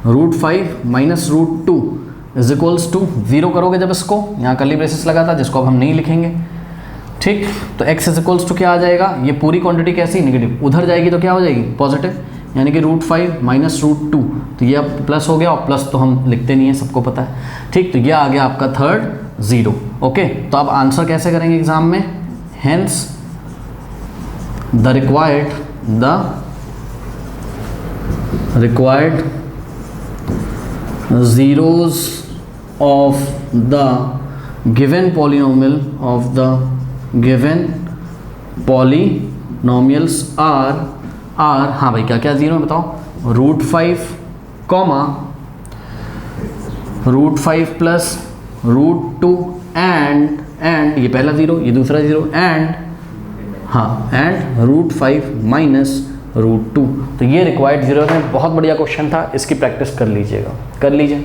√5 minus √2 is equals to 0 करोगे जब इसको, यहाँ कर्ली ब्रेसेस लगा था जिसको अब हम नहीं लिखेंगे, ठीक। तो x इज इक्वल्स टू क्या आ जाएगा, ये पूरी क्वांटिटी कैसी, नेगेटिव, उधर जाएगी तो क्या हो जाएगी, पॉजिटिव, यानी कि √5 माइनस √2, तो ये अब प्लस हो गया, और प्लस तो हम लिखते नहीं है, सबको पता है, ठीक। तो ये आ गया आपका थर्ड 0, ओके। तो अब आंसर कैसे करेंगे एग्जाम में, hence the required zeros of the given polynomial of the given polynomials are हाँ भाई क्या क्या जीरो है बताओ, √5 कॉमा √5 प्लस √2 एंड ये पहला जीरो, ये दूसरा जीरो, एंड √5 माइनस √2। तो ये रिक्वायर्ड जीरो है, बहुत बढ़िया क्वेश्चन था, इसकी प्रैक्टिस कर लीजिएगा, कर लीजिए।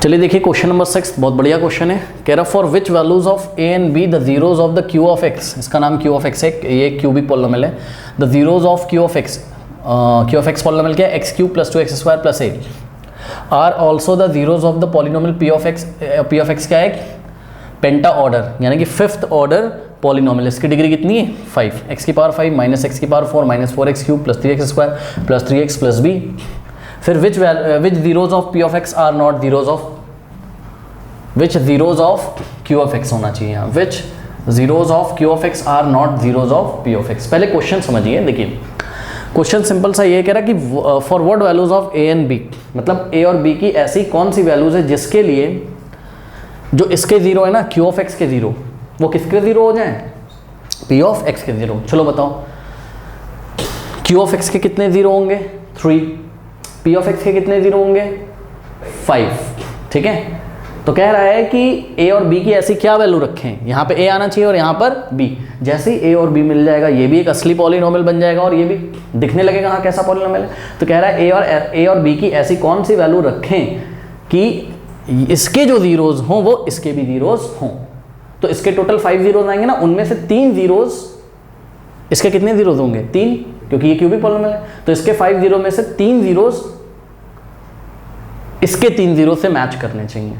चलिए देखिए क्वेश्चन नंबर 6, बहुत बढ़िया क्वेश्चन है। कह रहा for which values of a and b the zeros of the q of x, इसका नाम q ऑफ x है, ये क्यूबिक पॉलिनोमियल है। The zeros of q of x polynomial क्या है, x³ + 2x² + a are also the zeros of the polynomial p of x क्या है, पेंटा order, यानी कि 5th ऑर्डर पॉलिनोमियल। इसकी डिग्री कितनी है 5, x⁴ minus x⁴ minus 4x³ + 3x² + 3x + b। फिर which zeros of p of x are not zeros of, which zeros of q of x होना चाहिए यहाँ, which zeros of q of x are not zeros of p of x। पहले question समझिए, देखिए question simple सा ये कह रहा कि for what values of a and b, मतलब a और b की ऐसी कौन सी वैल्यूज है जिसके लिए जो इसके जीरो है ना q ऑफ x के जीरो, वो किसके जीरो हो जाए, p ऑफ x के जीरो। चलो बताओ q ऑफ x के कितने जीरो होंगे 3, p ऑफ x के कितने जीरो होंगे 5, ठीक है। तो कह रहा है कि a और b की ऐसी क्या वैल्यू रखें, यहाँ पे a आना चाहिए और यहाँ पर b, जैसे ही a और b मिल जाएगा ये भी एक असली पॉलिनोमियल बन जाएगा और ये भी दिखने लगेगा हाँ कैसा पॉलिनोमियल है। तो कह रहा है a और b की ऐसी कौन सी वैल्यू रखें कि इसके जो जीरोज हों वो इसके भी जीरोज हों। तो इसके टोटल 5 जीरोज आएंगे ना, उनमें से 3 जीरोज, इसके कितने जीरोज होंगे 3, क्योंकि ये क्यूबिक पॉलिनोमियल है। तो इसके 5 जीरो में से 3 जीरोज इसके 3 जीरो से मैच करने चाहिए।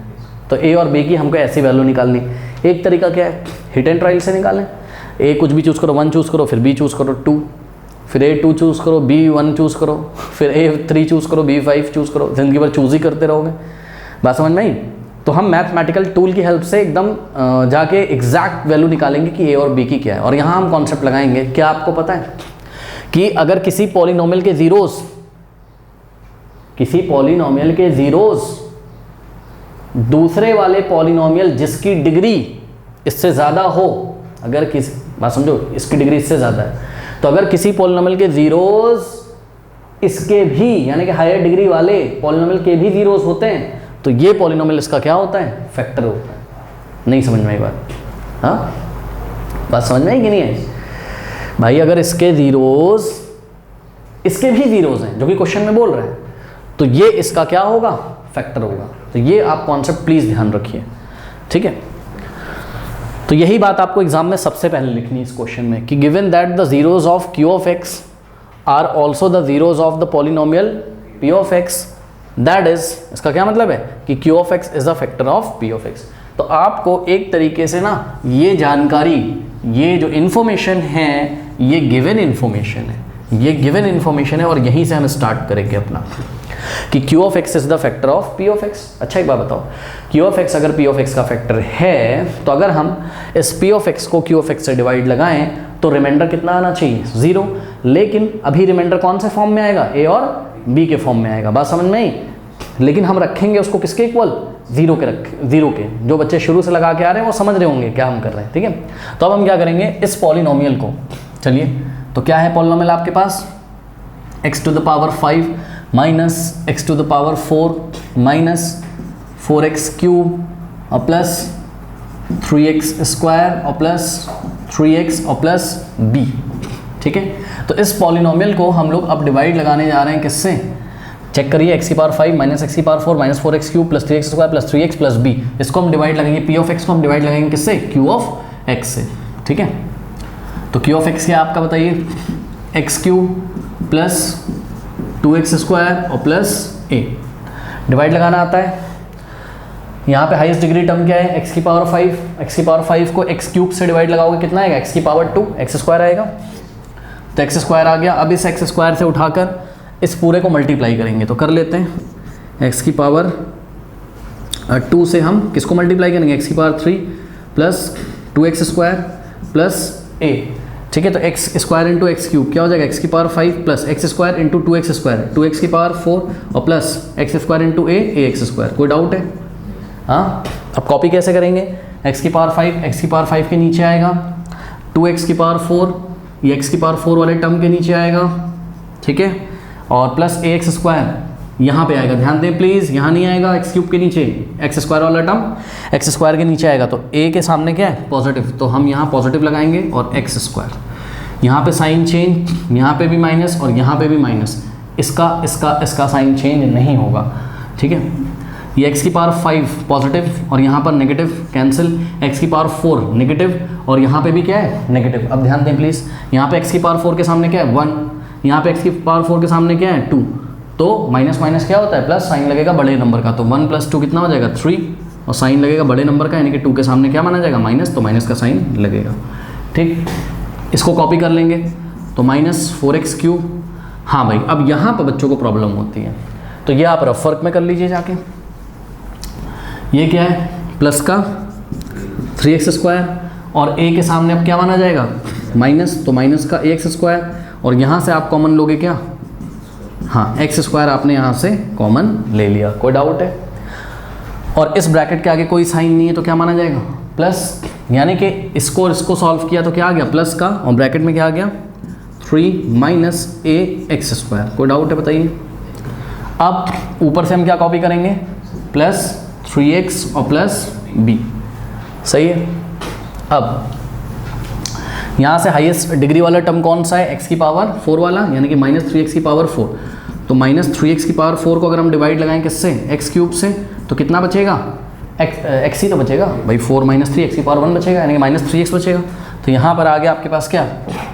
तो a और b की हमको ऐसी वैल्यू निकालनी। एक तरीका क्या है, हिट एंड ट्रायल से निकालें। a कुछ भी चूज़ करो, 1 चूज़ करो, फिर b चूज़ करो 2, फिर a 2 चूज़ करो, b 1 चूज़ करो, फिर a 3 चूज़ करो, b 5 चूज़ करो, जिंदगी भर चूज़ ही करते रहोगे। बात समझ में आई? तो हम मैथमेटिकल टूल की हेल्प से एकदम जाके एग्जैक्ट वैल्यू निकालेंगे कि a और b की क्या है। और यहाँ हम कॉन्सेप्ट लगाएंगे, क्या आपको पता है कि अगर किसी पॉलिनोमियल के जीरोस दूसरे वाले पॉलिनोमियल जिसकी डिग्री इससे ज़्यादा हो, अगर किसी बात समझो, इसकी डिग्री इससे ज़्यादा है, तो अगर किसी पॉलिनोमियल के जीरोस इसके भी यानी कि हायर डिग्री वाले पॉलिनोमियल के भी जीरोस होते हैं, तो ये पॉलिनोमियल इसका क्या होता है? फैक्टर होता है। नहीं समझ में आई बात? हाँ, बात समझ में आई कि नहीं है भाई? अगर इसके जीरोस इसके भी जीरोस हैं जो कि क्वेश्चन में बोल रहे हैं, तो ये इसका क्या होगा? फैक्टर होगा। तो ये आप कॉन्सेप्ट प्लीज ध्यान रखिए, ठीक है? तो यही बात आपको एग्जाम में सबसे पहले लिखनी है इस क्वेश्चन में कि given that the zeros of q of x are also the zeros of the polynomial p of x, that is, इसका क्या मतलब है कि q of x is the factor of p of x। तो आपको एक तरीके से ना ये जानकारी, ये जो इन्फॉर्मेशन है, ये गिवन इन्फॉर्मेशन है, और यहीं से हम स्टार्ट करेंगे अपना कि q of x is the factor of p of x। अच्छा एक बात बताओ, q ऑफ x अगर p ऑफ x का फैक्टर है, तो अगर हम इस p ऑफ x को q ऑफ x से डिवाइड लगाएं तो रिमाइंडर कितना आना चाहिए? 0। लेकिन अभी रिमाइंडर कौन से फॉर्म में आएगा? a और b के फॉर्म में आएगा। बात समझ में आई? लेकिन हम रखेंगे उसको किसके इक्वल? 0 के। जो बच्चे शुरू से लगा के आ रहे हैं वो समझ रहे होंगे क्या हम कर रहे हैं, ठीक है? तो अब हम क्या करेंगे, इस पॉलिनोमियल को, चलिए, तो क्या है पॉलिनोमियल आपके पास? x to the power 5 minus x to the power 4 minus 4x cube और प्लस 3x स्क्वायर और प्लस 3x और प्लस b, ठीक है? तो इस पॉलिनोमियल को हम लोग अब डिवाइड लगाने जा रहे हैं किससे? चेक करिए, x की पावर 5 माइनस x की power 4 minus 4x cube plus 3x square plus 3x plus b, इसको हम डिवाइड लगेंगे, p ऑफ x को हम डिवाइड लगेंगे किससे? q ऑफ x से, ठीक है? तो q ऑफ x क्या आपका बताइए? x cube plus 2x square और प्लस a, डिवाइड लगाना आता है। यहाँ पे हाईएस्ट डिग्री टर्म क्या है? x की पावर 5, x की पावर 5 को x क्यूब से डिवाइड लगाओगे कितना आएगा? x की पावर 2, x स्क्वायर आएगा, तो x स्क्वायर आ गया। अब इस x स्क्वायर से उठाकर इस पूरे को मल्टीप्लाई करेंगे, तो कर लेते हैं। x की पावर 2 से हम किसको मल्टीप्लाई करेंगे? x की power 3 plus 2x square plus a, ठीक है? तो x square into x cube क्या हो जाएगा? x की power 5 plus x square into 2x square, 2x की पावर 4 और plus x square into ax square. कोई डाउट है? हाँ, अब कॉपी कैसे करेंगे? x की पावर 5 के नीचे आएगा, 2x की पावर 4 ये x की पावर 4 वाले टर्म के नीचे आएगा, ठीक है? और प्लस ax स्क्वायर यहाँ पे आएगा, ध्यान दें प्लीज़, यहाँ नहीं आएगा x क्यूब के नीचे, x स्क्वायर वाला टर्म x स्क्वायर के नीचे आएगा। तो a के सामने क्या है? पॉजिटिव, तो हम यहाँ पॉजिटिव लगाएंगे और x स्क्वायर, यहाँ पे साइन चेंज, यहाँ पे भी माइनस और यहाँ पे भी माइनस, इसका साइन चेंज नहीं होगा, ठीक है? ये x की पावर 5 पॉजिटिव और यहाँ पर नेगेटिव कैंसिल, x की पावर 4 नेगेटिव और यहाँ पे भी क्या है? नेगेटिव। अब ध्यान दें प्लीज़, यहाँ पे x की पावर 4 के सामने क्या है? 1, यहाँ पे x की पावर 4 के सामने क्या है? 2, तो माइनस माइनस क्या होता है? प्लस, साइन लगेगा बड़े नंबर का, तो 1 + 2 कितना हो जाएगा? 3, और साइन लगेगा बड़े नंबर का यानी कि 2 के सामने क्या माना जाएगा? माइनस, तो माइनस का साइन लगेगा, ठीक? इसको कॉपी कर लेंगे तो माइनस 4x क्यूब। हाँ भाई, अब यहाँ पर बच्चों को प्रॉब्लम होती है, तो ये आप रफ वर्क में कर लीजिए जाके। ये क्या है? प्लस का 3x स्क्वायर और a के सामने अब क्या माना जाएगा? माइनस, तो माइनस का ax स्क्वायर, और यहाँ से आप कॉमन लोगे क्या? हाँ, x स्क्वायर आपने यहाँ से कॉमन ले लिया। कोई डाउट है? और इस ब्रैकेट के आगे कोई साइन नहीं है तो क्या माना जाएगा? प्लस, यानी कि इसको सॉल्व किया तो क्या आ गया? प्लस का, और ब्रैकेट में क्या आ गया? 3 माइनस ax स्क्वायर। कोई डाउट है बताइए? अब ऊपर से हम क्या कॉपी करेंगे? प्लस 3x और प्लस b, सही है? अब यहाँ से हाईएस्ट डिग्री वाला टर्म कौन सा है? x की पावर 4 वाला, यानी कि माइनस 3x की पावर 4, तो माइनस 3x की पावर 4 को अगर हम डिवाइड लगाएं किससे? x क्यूब से, तो कितना बचेगा? x ही तो बचेगा भाई, 4 माइनस 3 x की पावर 1 बचेगा, यानी कि माइनस 3x बचेगा। तो यहाँ पर आ गया आपके पास क्या?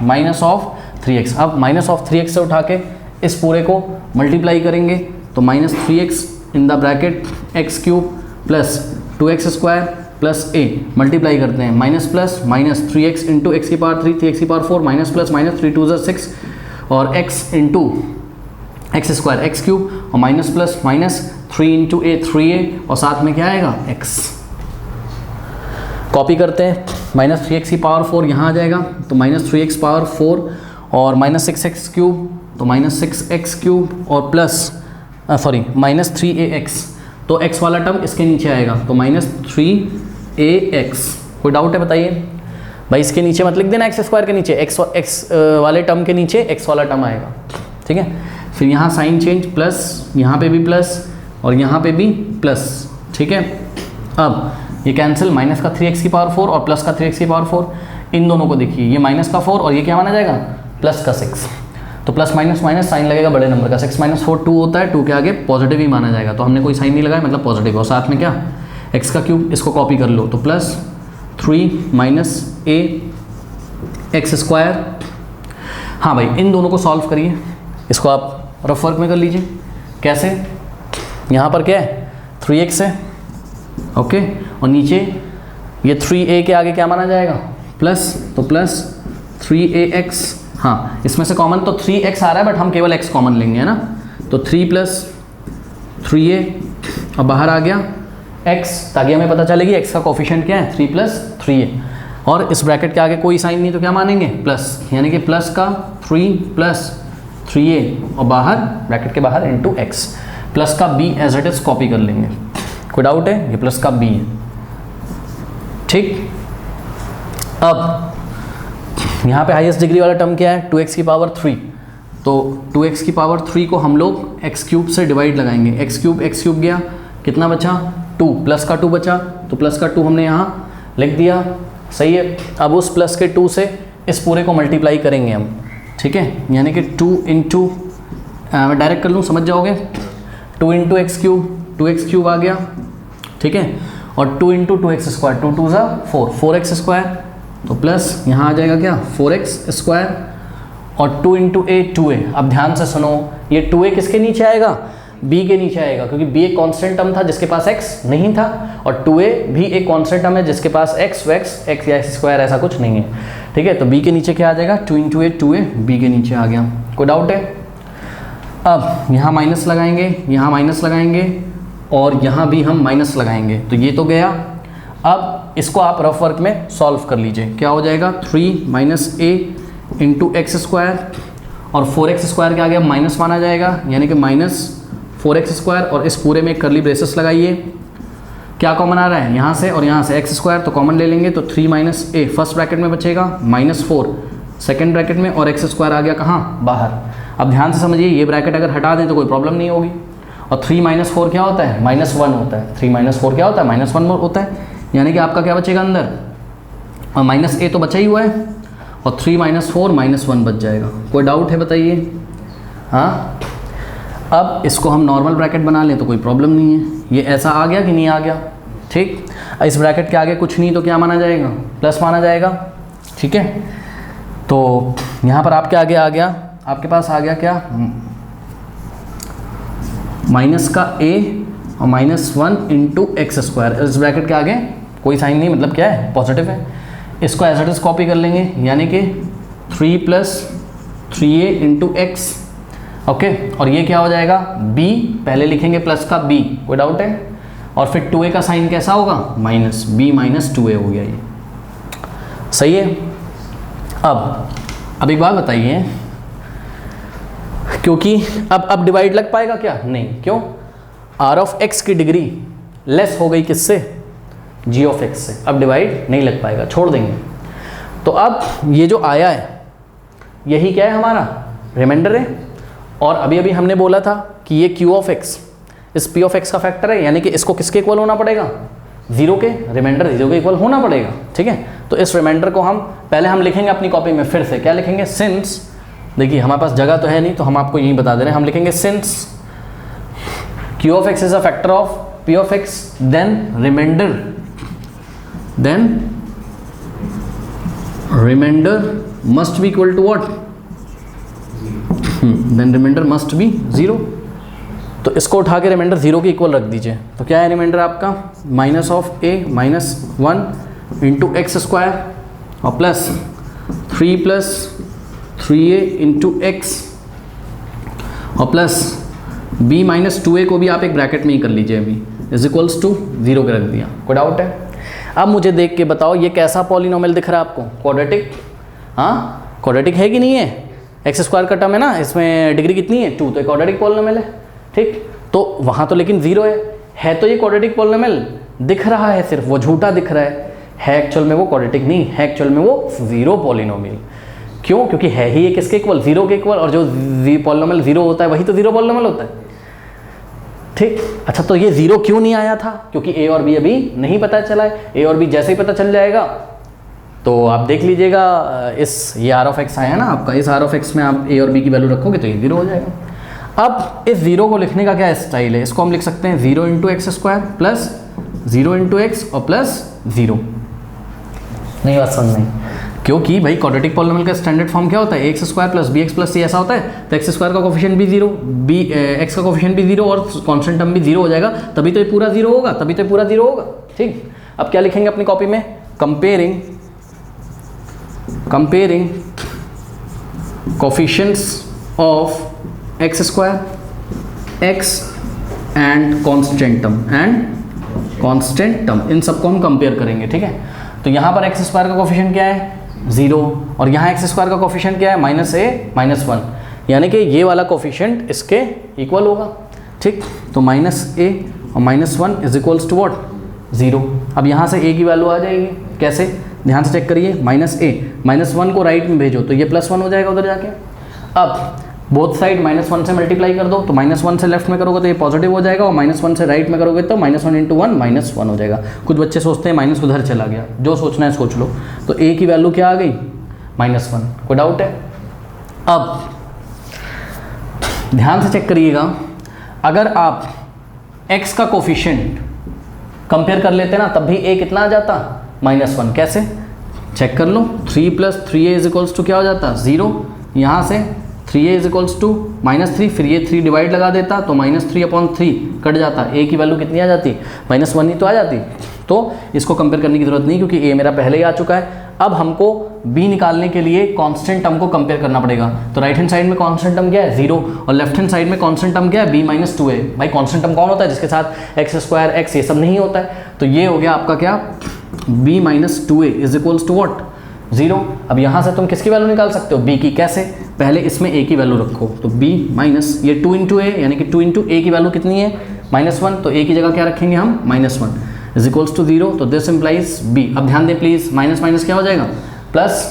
Minus of 3x। अब माइनस ऑफ 3x से उठा के इस पूरे को मल्टीप्लाई करेंगे, तो minus 3x in the bracket x cube plus 2x square plus a, multiply करते हैं, minus plus minus 3x into x की पावर 3, 3x की पावर 4 माइनस प्लस माइनस 3 2 6 और x into x square x cube और minus plus minus 3 into ए 3a और साथ में क्या आएगा? x। कॉपी करते हैं, माइनस 3x की पावर 4 यहाँ आ जाएगा, तो माइनस 3x पावर 4 और -6x³ तो -6x³ और प्लस -3ax, तो x वाला टर्म इसके नीचे आएगा तो -3ax। कोई डाउट है बताइए भाई? इसके नीचे मत लिख देना x² के नीचे, x वाले टर्म के नीचे x वाला टर्म आएगा, ठीक है। फिर यहाँ साइन चेंज, प्लस, यहाँ पे भी प्लस और यहाँ पे भी प्लस, ठीक है। अब ये कैंसिल, माइनस का 3x⁴ और प्लस का 3x⁴, इन दोनों को देखिए, ये माइनस का 4 और ये क्या माना जाएगा, प्लस का 6, तो प्लस माइनस माइनस साइन लगेगा बड़े नंबर का, 6 - 4 2 होता है, 2 के आगे पॉजिटिव ही माना जाएगा, तो हमने कोई साइन नहीं लगाया मतलब पॉजिटिव। और साथ में क्या, x³, इसको कॉपी कर लो तो प्लस 3 - ax²। हाँ भाई, इन दोनों को सॉल्व करिए, इसको आप रफ वर्क में कर लीजिए। कैसे, यहाँ पर क्या है 3x है, ओके, और नीचे ये 3a के आगे क्या माना जाएगा, प्लस, तो प्लस 3ax। हाँ, इसमें से कॉमन तो 3x आ रहा है बट हम केवल x कॉमन लेंगे, है ना, तो 3 + 3a और बाहर आ गया x, ताकि हमें पता चले कि x का कोफिशिएंट क्या है, 3 + 3a। और इस ब्रैकेट के आगे कोई साइन नहीं तो क्या मानेंगे, प्लस, यानी कि प्लस का 3 + 3a और बाहर ब्रैकेट के बाहर इंटू x, प्लस का b as it is copy कर लेंगे। कोई डाउट है, ये प्लस का b है, ठीक। अब यहाँ पे हाईएस्ट डिग्री वाला टर्म क्या है, 2x⁵, तो 2x⁵ को हम लोग x³ से डिवाइड लगाएंगे, x³ गया, कितना बचा 2, प्लस का 2 बचा, तो प्लस का 2 हमने यहाँ लिख दिया, सही है। अब उस प्लस के 2 से इस पूरे को मल्टीप्लाई करेंगे हम, ठीक है, यानी कि 2 × मैं डायरेक्ट कर लूँ, समझ जाओगे, 2 × x³, 2x³ आ गया, ठीक है, और 2 × 2x², 2 × 2 = 4, 4x², तो प्लस यहाँ आ जाएगा क्या 4x², और 2 × a 2a। अब ध्यान से सुनो, ये 2a किसके नीचे आएगा, b के नीचे आएगा, क्योंकि b एक कांस्टेंट टर्म था जिसके पास x नहीं था, और 2a भी एक कांस्टेंट टर्म है जिसके पास x या x² ऐसा कुछ नहीं है, ठीक है। तो b के नीचे क्या आ जाएगा, 2 × a 2a, b के नीचे आ गया। कोई डाउट है? अब यहाँ माइनस लगाएंगे, यहाँ माइनस लगाएंगे, और यहाँ भी हम माइनस लगाएंगे, तो ये तो गया। अब इसको आप रफ वर्क में सॉल्व कर लीजिए, क्या हो जाएगा, 3 - a × x² और 4x² के आगे माइनस माना जाएगा, यानी कि -4x², और इस पूरे में कर्ली ब्रेसेस लगाइए, क्या कॉमन आ रहा है, यहाँ से और यहाँ से x² तो कॉमन ले लेंगे, तो 3 - a फर्स्ट ब्रैकेट में बचेगा, -4 सेकेंड ब्रैकेट में, और x² आ गया कहाँ, बाहर। अब ध्यान से समझिए, ये ब्रैकेट अगर हटा दें तो कोई प्रॉब्लम नहीं होगी, और 3 - 4 क्या होता है, -1 होता है, 3 - 4 क्या होता है, -1 होता है, यानी कि आपका क्या बचेगा अंदर, और -a तो बचा ही हुआ है, और 3 - 4 -1 बच जाएगा। कोई डाउट है बताइए? हाँ, अब इसको हम नॉर्मल ब्रैकेट बना लें तो कोई प्रॉब्लम नहीं है, ये ऐसा आ गया कि नहीं आ गया, ठीक। इस ब्रैकेट के आगे कुछ नहीं तो क्या माना जाएगा, प्लस माना जाएगा, ठीक है। तो यहाँ पर आपके आगे आ गया, आपके पास आ गया क्या, माइनस का a और -1 × x², इस ब्रैकेट के आगे कोई साइन नहीं, मतलब क्या है, पॉजिटिव है। इसको एज इट इज कॉपी कर लेंगे, यानी कि 3 + 3a × x, ओके, और ये क्या हो जाएगा, b, पहले लिखेंगे प्लस का b, कोई डाउट है, और फिर 2a का साइन कैसा होगा, माइनस, b - 2a हो गया, ये सही है। अब एक बात बताइए, क्योंकि अब डिवाइड लग पाएगा क्या, नहीं, क्यों, r(x) की डिग्री लेस हो गई किससे, g(x) से, अब डिवाइड नहीं लग पाएगा, छोड़ देंगे। तो अब ये जो आया है यही क्या है, हमारा रिमाइंडर है, और अभी अभी हमने बोला था कि ये q(x) इस p(x) का फैक्टर है, यानी कि इसको किसके इक्वल होना पड़ेगा, 0 के, रिमाइंडर 0 के इक्वल होना पड़ेगा, ठीक है। तो इस रिमाइंडर को हम पहले हम लिखेंगे अपनी कॉपी में, फिर से क्या लिखेंगे, सिंस, देखिए हमारे पास जगह तो है नहीं तो हम आपको यही बता दे रहे हैं, हम लिखेंगे since q(x) is a factor of p(x), then remainder must be equal to what, then remainder must be 0। तो इसको उठा के रिमाइंडर 0 के इक्वल रख दीजिए, तो क्या है रिमाइंडर आपका, -a -1 × x² और प्लस 3 + 3a × x, और प्लस b - 2a को भी आप एक ब्रैकेट में ही कर लीजिए, अभी इज इक्वल्स टू 0 के रख दिया। कोई डाउट है? अब मुझे देख के बताओ ये कैसा पॉलिनोमियल दिख रहा है आपको, क्वाड्रेटिक, हाँ क्वाड्रेटिक है कि नहीं है, एक्स स्क्वायर का टर्म है ना, इसमें डिग्री कितनी है 2, तो एक क्वाड्रेटिक पॉलिनोमियल है, ठीक। तो वहाँ तो लेकिन 0 है तो ये क्वाड्रेटिक पॉलिनोमियल दिख रहा है, सिर्फ वो झूठा दिख रहा है एक्चुअल में वो क्वाड्रेटिक नहीं है, एक्चुअल में वो 0 पॉलिनोमियल। क्यों? क्योंकि है ही ये किसके इक्वल, 0 के इक्वल, और जो पॉलिनोमियल 0 होता है वही तो 0 पॉलिनोमियल होता है, ठीक। अच्छा, तो ये 0 क्यों नहीं आया था? क्योंकि ए और बी अभी नहीं पता चला है। ए और बी जैसे ही पता चल जाएगा तो आप देख लीजिएगा, ये आर ऑफ एक्स आया ना आपका, इस आर ऑफ एक्स में आप ए और बी की वैल्यू रखोगे तो ये 0 हो जाएगा। अब इस 0 को लिखने का क्या स्टाइल है, इसको हम लिख सकते हैं 0 into x square plus 0 into x और प्लस 0। नहीं बात समझ नहीं, क्योंकि भाई क्वाड्रेटिक पॉलिनोमियल का स्टैंडर्ड फॉर्म क्या होता है, x square plus b x plus c ऐसा होता है। तो एक्स स्क्वायर का कोफिशिएंट भी 0, बी एक्स का कोफिशिएंट भी 0 और कांस्टेंट टर्म भी 0 हो जाएगा, तभी तो ये पूरा 0 होगा, तभी तो ये पूरा 0 होगा, ठीक। अब क्या लिखेंगे अपनी कॉपी में, comparing coefficients of x square, x and constant term, इन सबको हम कंपेयर करेंगे, ठीक है। तो यहाँ पर एक्स स्क्वायर का कोफिशिएंट क्या है 0, और यहाँ एक्स स्क्वायर का कोफिशिएंट क्या है -a -1, यानी कि ये वाला कोफिशिएंट इसके इक्वल होगा, ठीक। तो -a और -1 इज इक्वल्स टू व्हाट 0। अब यहाँ से a की वैल्यू आ जाएगी, कैसे, ध्यान से चेक करिए, -a -1 को राइट में भेजो तो ये +1 हो जाएगा उधर जाके। अब बोथ साइड -1 से मल्टीप्लाई कर दो, तो -1 से लेफ्ट में करोगे तो ये पॉजिटिव हो जाएगा, और -1 से राइट में करोगे तो -1 इंटू 1 -1 हो जाएगा। कुछ बच्चे सोचते हैं माइनस उधर चला गया, जो सोचना है सोच लो। तो a की वैल्यू क्या आ गई -1, कोई डाउट है? अब ध्यान से चेक करिएगा, अगर आप x का कोफिशिएंट कंपेयर कर लेते ना तब भी a कितना आ जाता -1। कैसे, चेक कर लो, 3 + 3a इज इक्वल्स टू क्या हो जाता 0, यहाँ से 3a इज इक्वल्स टू -3, फिर ये 3 डिवाइड लगा देता तो -3/3 कट जाता, a की वैल्यू कितनी आ जाती -1 ही तो आ जाती। तो इसको कंपेयर करने की जरूरत नहीं, क्योंकि a मेरा पहले ही आ चुका है। अब हमको b निकालने के लिए कांस्टेंट टर्म को कंपेयर करना पड़ेगा। तो राइट हैंड साइड में कांस्टेंट टर्म क्या है 0, और लेफ्ट हैंड साइड में कांस्टेंट टर्म क्या है b - 2a। भाई कांस्टेंट टर्म कौन होता है, जिसके साथ एक्स स्क्वायर x ये सब नहीं होता है। तो ये हो गया आपका क्या b - 2a is equals to what 0। अब यहाँ से तुम किसकी वैल्यू निकाल सकते हो, b की। कैसे, पहले इसमें a की वैल्यू रखो, तो b माइनस ये 2 इंटू a, यानी कि 2 इंटू a की वैल्यू कितनी है -1, तो a की जगह क्या रखेंगे हम -1 इज इक्वल्स टू 0। तो दिस इम्प्लाइज b। अब ध्यान दें प्लीज, माइनस माइनस क्या हो जाएगा प्लस,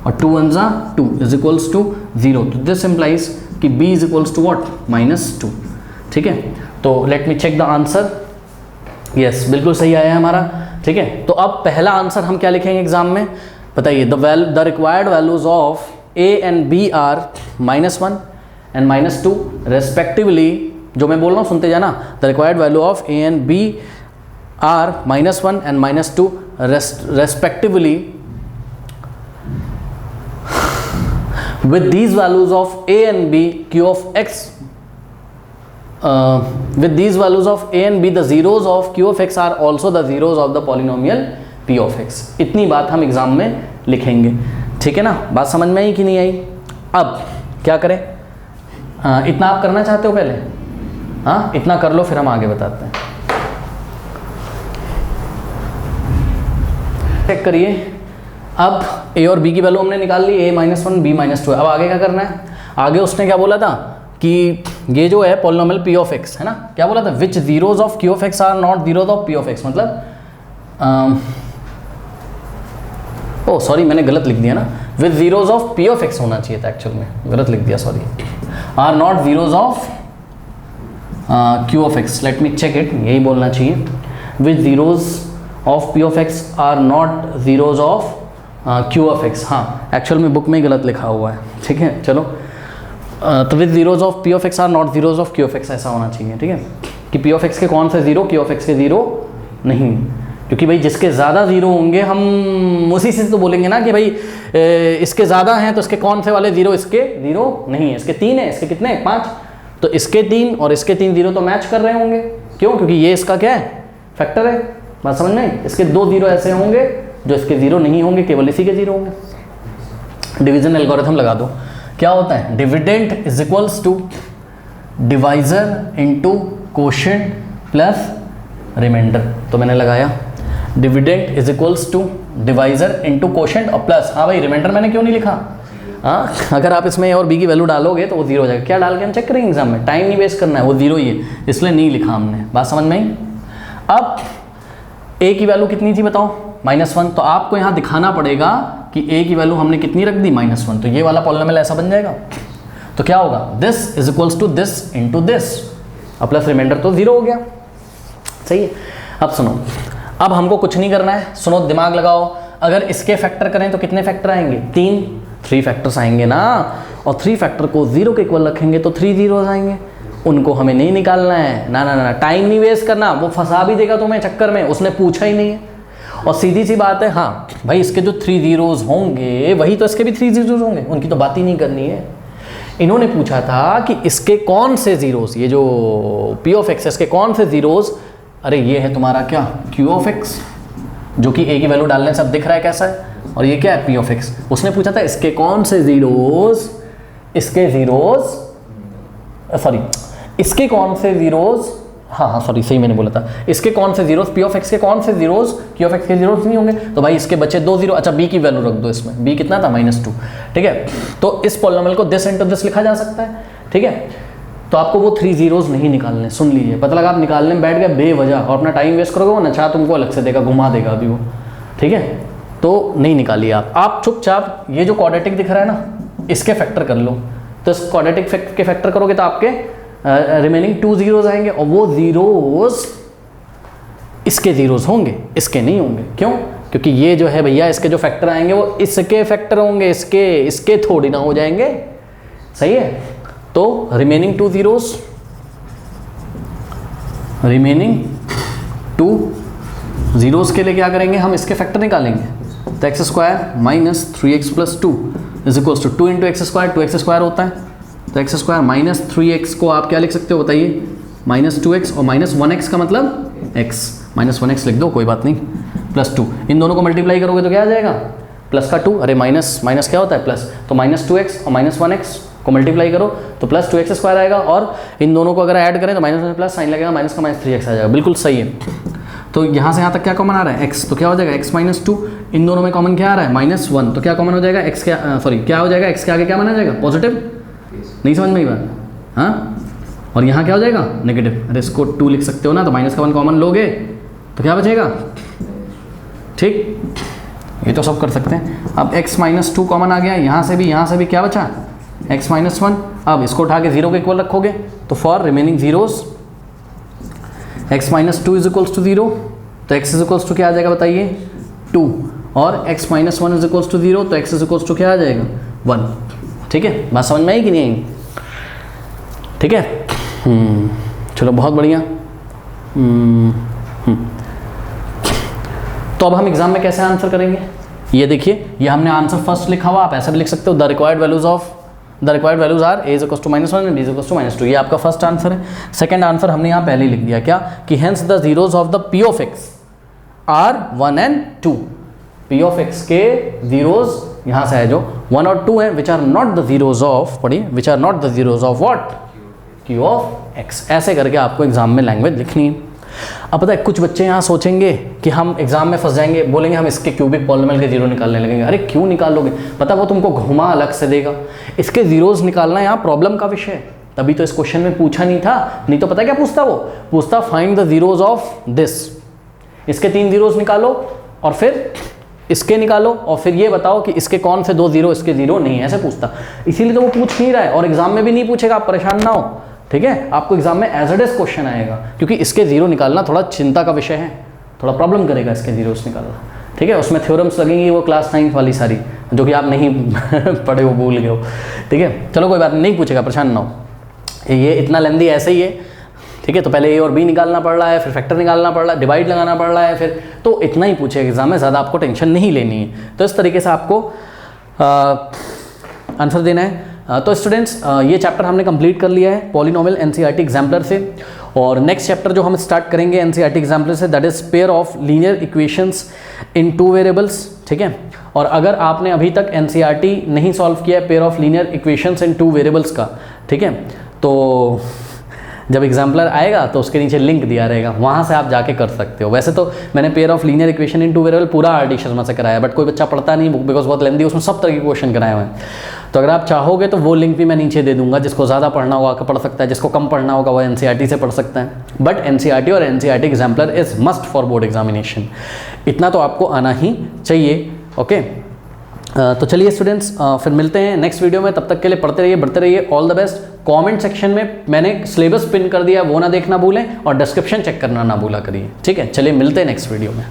और 2 1 ज़ा 2 इज इक्वल्स टू 0। तो दिस इम्प्लाइज कि b is equals to what -2, ठीक है। तो let me check the answer, yes बिल्कुल सही आया है हमारा, ठीक है। तो अब पहला आंसर हम क्या लिखेंगे एग्जाम में, बताइए, the required values of a and b are -1 and -2 respectively. जो मैं बोल रहा हूँ सुनते जाना, the required value of a and b are -1 and -2 respectively with these values of a and b q of x with these values of a and b the zeros of q of x are also the zeros of the polynomial p of x। इतनी बात हम exam में लिखेंगे, ठीक है ना। बात समझ में आई कि नहीं आई? अब क्या करें, इतना आप करना चाहते हो पहले, हाँ इतना कर लो, फिर हम आगे बताते हैं। चेक करिए, अब a और b की वैल्यू हमने निकाल ली, a -1 b -2। अब आगे क्या करना है, आगे उसने क्या बोला था कि ये जो है पॉलिनोमियल p ऑफ x है ना, क्या बोला था, which zeros of q of x are not zeros of p of x। मतलब ओ सॉरी मैंने गलत लिख दिया ना, with zeros of p of x होना चाहिए था, एक्चुअल में गलत लिख दिया, sorry. Are not zeros of q of x, let me check it, यही बोलना चाहिए, with zeros of p of x are not zeros of q of x। हाँ एक्चुअल में बुक में ही गलत लिखा हुआ है, ठीक है चलो। तो with zeros of p of x are not zeros of q of x ऐसा होना चाहिए, ठीक है, कि p ऑफ x के कौन से जीरो, q ऑफ x के जीरो नहीं, क्योंकि भाई जिसके ज़्यादा जीरो होंगे हम उसी से तो बोलेंगे ना कि भाई इसके ज़्यादा हैं तो इसके कौन से वाले जीरो, इसके जीरो नहीं है, इसके 3 है, इसके कितने 5, तो इसके 3 और इसके 3 जीरो तो मैच कर रहे होंगे, क्यों, क्योंकि ये इसका क्या है फैक्टर है। बात समझ में, इसके 2 जीरो ऐसे होंगे जो इसके जीरो नहीं होंगे, केवल इसी के जीरो होंगे। डिवीजन एल्गोरिथम लगा दो, क्या होता है, dividend is equals to divisor into quotient plus remainder. तो मैंने लगाया dividend is equals to divisor into quotient और प्लस, हाँ भाई रिमाइंडर मैंने क्यों नहीं लिखा, हाँ, अगर आप इसमें ए और बी की वैल्यू डालोगे तो वो जीरो हो जाएगा। क्या डाल के हम चेक करेंगे एग्जाम में, टाइम नहीं वेस्ट करना है, वो जीरो ही है, इसलिए नहीं लिखा हमने। बात समझ में आई? अब ए की वैल्यू कितनी थी बताओ? -1। तो आपको यहाँ दिखाना पड़ेगा कि ए की वैल्यू हमने कितनी रख दी? -1। तो ये वाला पॉलिनोमियल ऐसा बन जाएगा। तो क्या होगा? This is equals to this into this, और प्लस रिमाइंडर तो जीरो हो गया। सही है। अब सुनो, अब हमको कुछ नहीं करना है, सुनो दिमाग लगाओ। अगर इसके फैक्टर करें तो कितने फैक्टर आएंगे? 3 फैक्टर्स आएंगे ना, और 3 फैक्टर को 0 के इक्वल रखेंगे तो 3 जीरोस आएंगे। उनको हमें नहीं निकालना है, ना ना ना, टाइम नहीं वेस्ट करना, वो फंसा भी देगा तुम्हें चक्कर में, उसने पूछा ही नहीं है। और सीधी सी बात है, हाँ भाई इसके जो 3 जीरोस होंगे वही तो इसके भी 3 जीरोस होंगे, उनकी तो बात ही नहीं करनी है। इन्होंने पूछा था कि इसके कौन से जीरोस, ये जो पी ऑफ एक्स इसके कौन से जीरोस, अरे ये है तुम्हारा क्या क्यू ऑफ एक्स, जो कि ए की वैल्यू डालने से अब दिख रहा है कैसा है, और ये क्या है पी ऑफ एक्स। उसने पूछा था इसके कौन से जीरोस, इसके जीरोस, सॉरी इसके कौन से जीरोस, हाँ सॉरी सही मैंने बोला था, इसके कौन से जीरोस, पी ऑफ एक्स के कौन से जीरोस क्यू ऑफ एक्स के जीरोस नहीं होंगे, तो भाई इसके बचे 2 जीरो। अच्छा बी की वैल्यू रख दो इसमें, बी कितना था? -2। ठीक है, तो इस पॉलिनोमियल को दिस इंटू दिस लिखा जा सकता है। ठीक है, तो आपको वो 3 जीरोस नहीं निकालने, सुन लीजिए। पता लगा आप निकालने में बैठ गए बेवजह और अपना टाइम वेस्ट करोगे, वो नचा तुमको अलग से देगा, घुमा देगा अभी वो। ठीक है, तो नहीं निकालिए आप चुपचाप ये जो क्वाड्रेटिक दिख रहा है ना, इसके फैक्टर कर लो। तो इस क्वाड्रेटिक के फैक्टर करोगे तो आपके रिमेनिंग 2 जीरोस आएंगे, और वो जीरोस इसके जीरोस होंगे, इसके नहीं होंगे। क्यों? क्योंकि ये जो है भैया इसके जो फैक्टर आएंगे वो इसके फैक्टर होंगे, इसके थोड़ी ना हो जाएंगे। सही है, तो रिमेनिंग 2 जीरोस, रिमेनिंग 2 जीरोस के लिए क्या करेंगे हम? इसके फैक्टर निकालेंगे। तो x² - 3x + 2 is equal to 2 × x², 2x² होता है। तो x² - 3x को आप क्या लिख सकते हो बताइए? -2x, और -1x का मतलब x, -1x लिख दो कोई बात नहीं, +2। इन दोनों को मल्टीप्लाई करोगे तो क्या आ जाएगा? प्लस का 2, अरे माइनस क्या होता है? प्लस। तो -2x और -1x को मल्टीप्लाई करो तो +2x² आएगा, और इन दोनों को अगर ऐड करें तो माइनस प्लस साइन लगेगा, माइनस का -3x आ जाएगा। बिल्कुल सही है। तो यहाँ से यहाँ तक क्या कॉमन आ रहा है? x, तो क्या हो जाएगा? x - 2। इन दोनों में कॉमन क्या आ रहा है? -1, तो क्या कॉमन हो जाएगा? x क्या, सॉरी क्या हो जाएगा? x के आगे क्या माना जाएगा? पॉजिटिव। नहीं समझ में आई बात? हाँ, और यहाँ क्या हो जाएगा? नेगेटिव। अरे इसको 2 लिख सकते हो ना, तो माइनस का 1 कॉमन लोगे तो क्या बचेगा? ठीक, ये तो सब कर सकते हैं। अब x - 2 कॉमन आ गया, यहाँ से भी क्या बचा? x - 1। अब इसको उठा के 0 के इक्वल रखोगे तो for remaining zeros x - 2 is equals to 0, तो x इज इक्वल्स टू क्या आ जाएगा बताइए? 2, और x - 1 इज इक्वल्स टू 0, तो x इज इक्वल्स टू क्या आ जाएगा? 1। ठीक है, बात समझ में आई कि नहीं आई? ठीक है, चलो बहुत बढ़िया। तो अब हम एग्जाम में कैसे आंसर करेंगे? ये देखिए, ये हमने आंसर फर्स्ट लिखा हुआ, आप ऐसा भी लिख सकते हो, the required values are a is equal to -1 and b is equal to -2। ये आपका फर्स्ट आंसर है। सेकंड आंसर हमने यहाँ पहले ही लिख दिया, क्या कि hence the zeros of the p of x are 1 and 2। p of x के जीरोस यहाँ से है जो 1 और 2 है, which are not the zeros of, पढ़िए, which are not the zeros of what? q of x। ऐसे करके आपको एग्जाम में लैंग्वेज लिखनी है। अब पता है कुछ बच्चे यहाँ सोचेंगे कि हम एग्जाम में फंस जाएंगे, बोलेंगे हम इसके क्यूबिक पॉलिनोमियल के जीरो निकालने लगेंगे। अरे क्यों निकालोगे? पता वो तुमको घुमा अलग से देगा। इसके जीरोस निकालना यहाँ प्रॉब्लम का विषय है, तभी तो इस क्वेश्चन में पूछा नहीं था। नहीं तो पता क्या पूछता? वो पूछता find the zeros of this, इसके 3 जीरोस निकालो और फिर इसके निकालो, और फिर ये बताओ कि इसके कौन से 2 जीरो इसके जीरो नहीं है, ऐसे पूछता। इसीलिए तो वो पूछ नहीं रहा है, और एग्जाम में भी नहीं पूछेगा, आप परेशान ना हो। ठीक है, आपको एग्जाम में एज इट इज क्वेश्चन आएगा, क्योंकि इसके जीरो निकालना थोड़ा चिंता का विषय है, थोड़ा प्रॉब्लम करेगा इसके जीरोस निकालना। ठीक है, उसमें थ्योरम्स लगेंगी वो क्लास 9 वाली सारी, जो कि आप नहीं पढ़े हो, भूल गए हो। ठीक है, चलो कोई बात नहीं, पूछेगा, परेशान ना हो। ये इतना लेंदी ऐसे ही है। ठीक है, तो पहले ए और बी निकालना पड़ रहा है, फिर फैक्टर निकालना पड़ रहा है, डिवाइड लगाना पड़ रहा है, फिर तो इतना ही पूछेगा एग्जाम में, ज़्यादा आपको टेंशन नहीं लेनी है। तो इस तरीके से आपको आंसर देना है। तो स्टूडेंट्स, ये चैप्टर हमने कंप्लीट कर लिया है पॉलिनोमियल एनसीईआरटी एग्जाम्पलर से, और नेक्स्ट चैप्टर जो हम स्टार्ट करेंगे एनसीईआरटी एग्जाम्पलर से, that is pair of linear equations in 2 variables. ठीक है, और अगर आपने अभी तक एनसीईआरटी नहीं सॉल्व किया है pair of linear equations in 2 variables का, ठीक है, तो जब एग्जाम्पलर आएगा तो उसके नीचे लिंक दिया रहेगा, वहाँ से आप जाके कर सकते हो। वैसे तो मैंने pair of linear equation in 2 variable पूरा आर डी शर्मा से कराया, बट कोई बच्चा पढ़ता नहीं, बिकॉज बहुत लेंदी, उसमें सब तरह के क्वेश्चन कराए हुए हैं। तो अगर आप चाहोगे तो वो लिंक भी मैं नीचे दे दूंगा, जिसको ज़्यादा पढ़ना होगा पढ़ सकता है, जिसको कम पढ़ना होगा वो एनसीईआरटी से पढ़ सकता है। बट एनसीईआरटी और NCERT exemplar is must for board examination, इतना तो आपको आना ही चाहिए। ओके तो चलिए स्टूडेंट्स, फिर मिलते हैं नेक्स्ट वीडियो में। तब तक के लिए पढ़ते रहिए, बढ़ते रहिए। All the best. Comment section में मैंने सिलेबस पिन कर दिया, वो ना देखना भूलें, और डिस्क्रिप्शन चेक करना ना भूला करिए। ठीक है, चलिए मिलते हैं नेक्स्ट वीडियो में।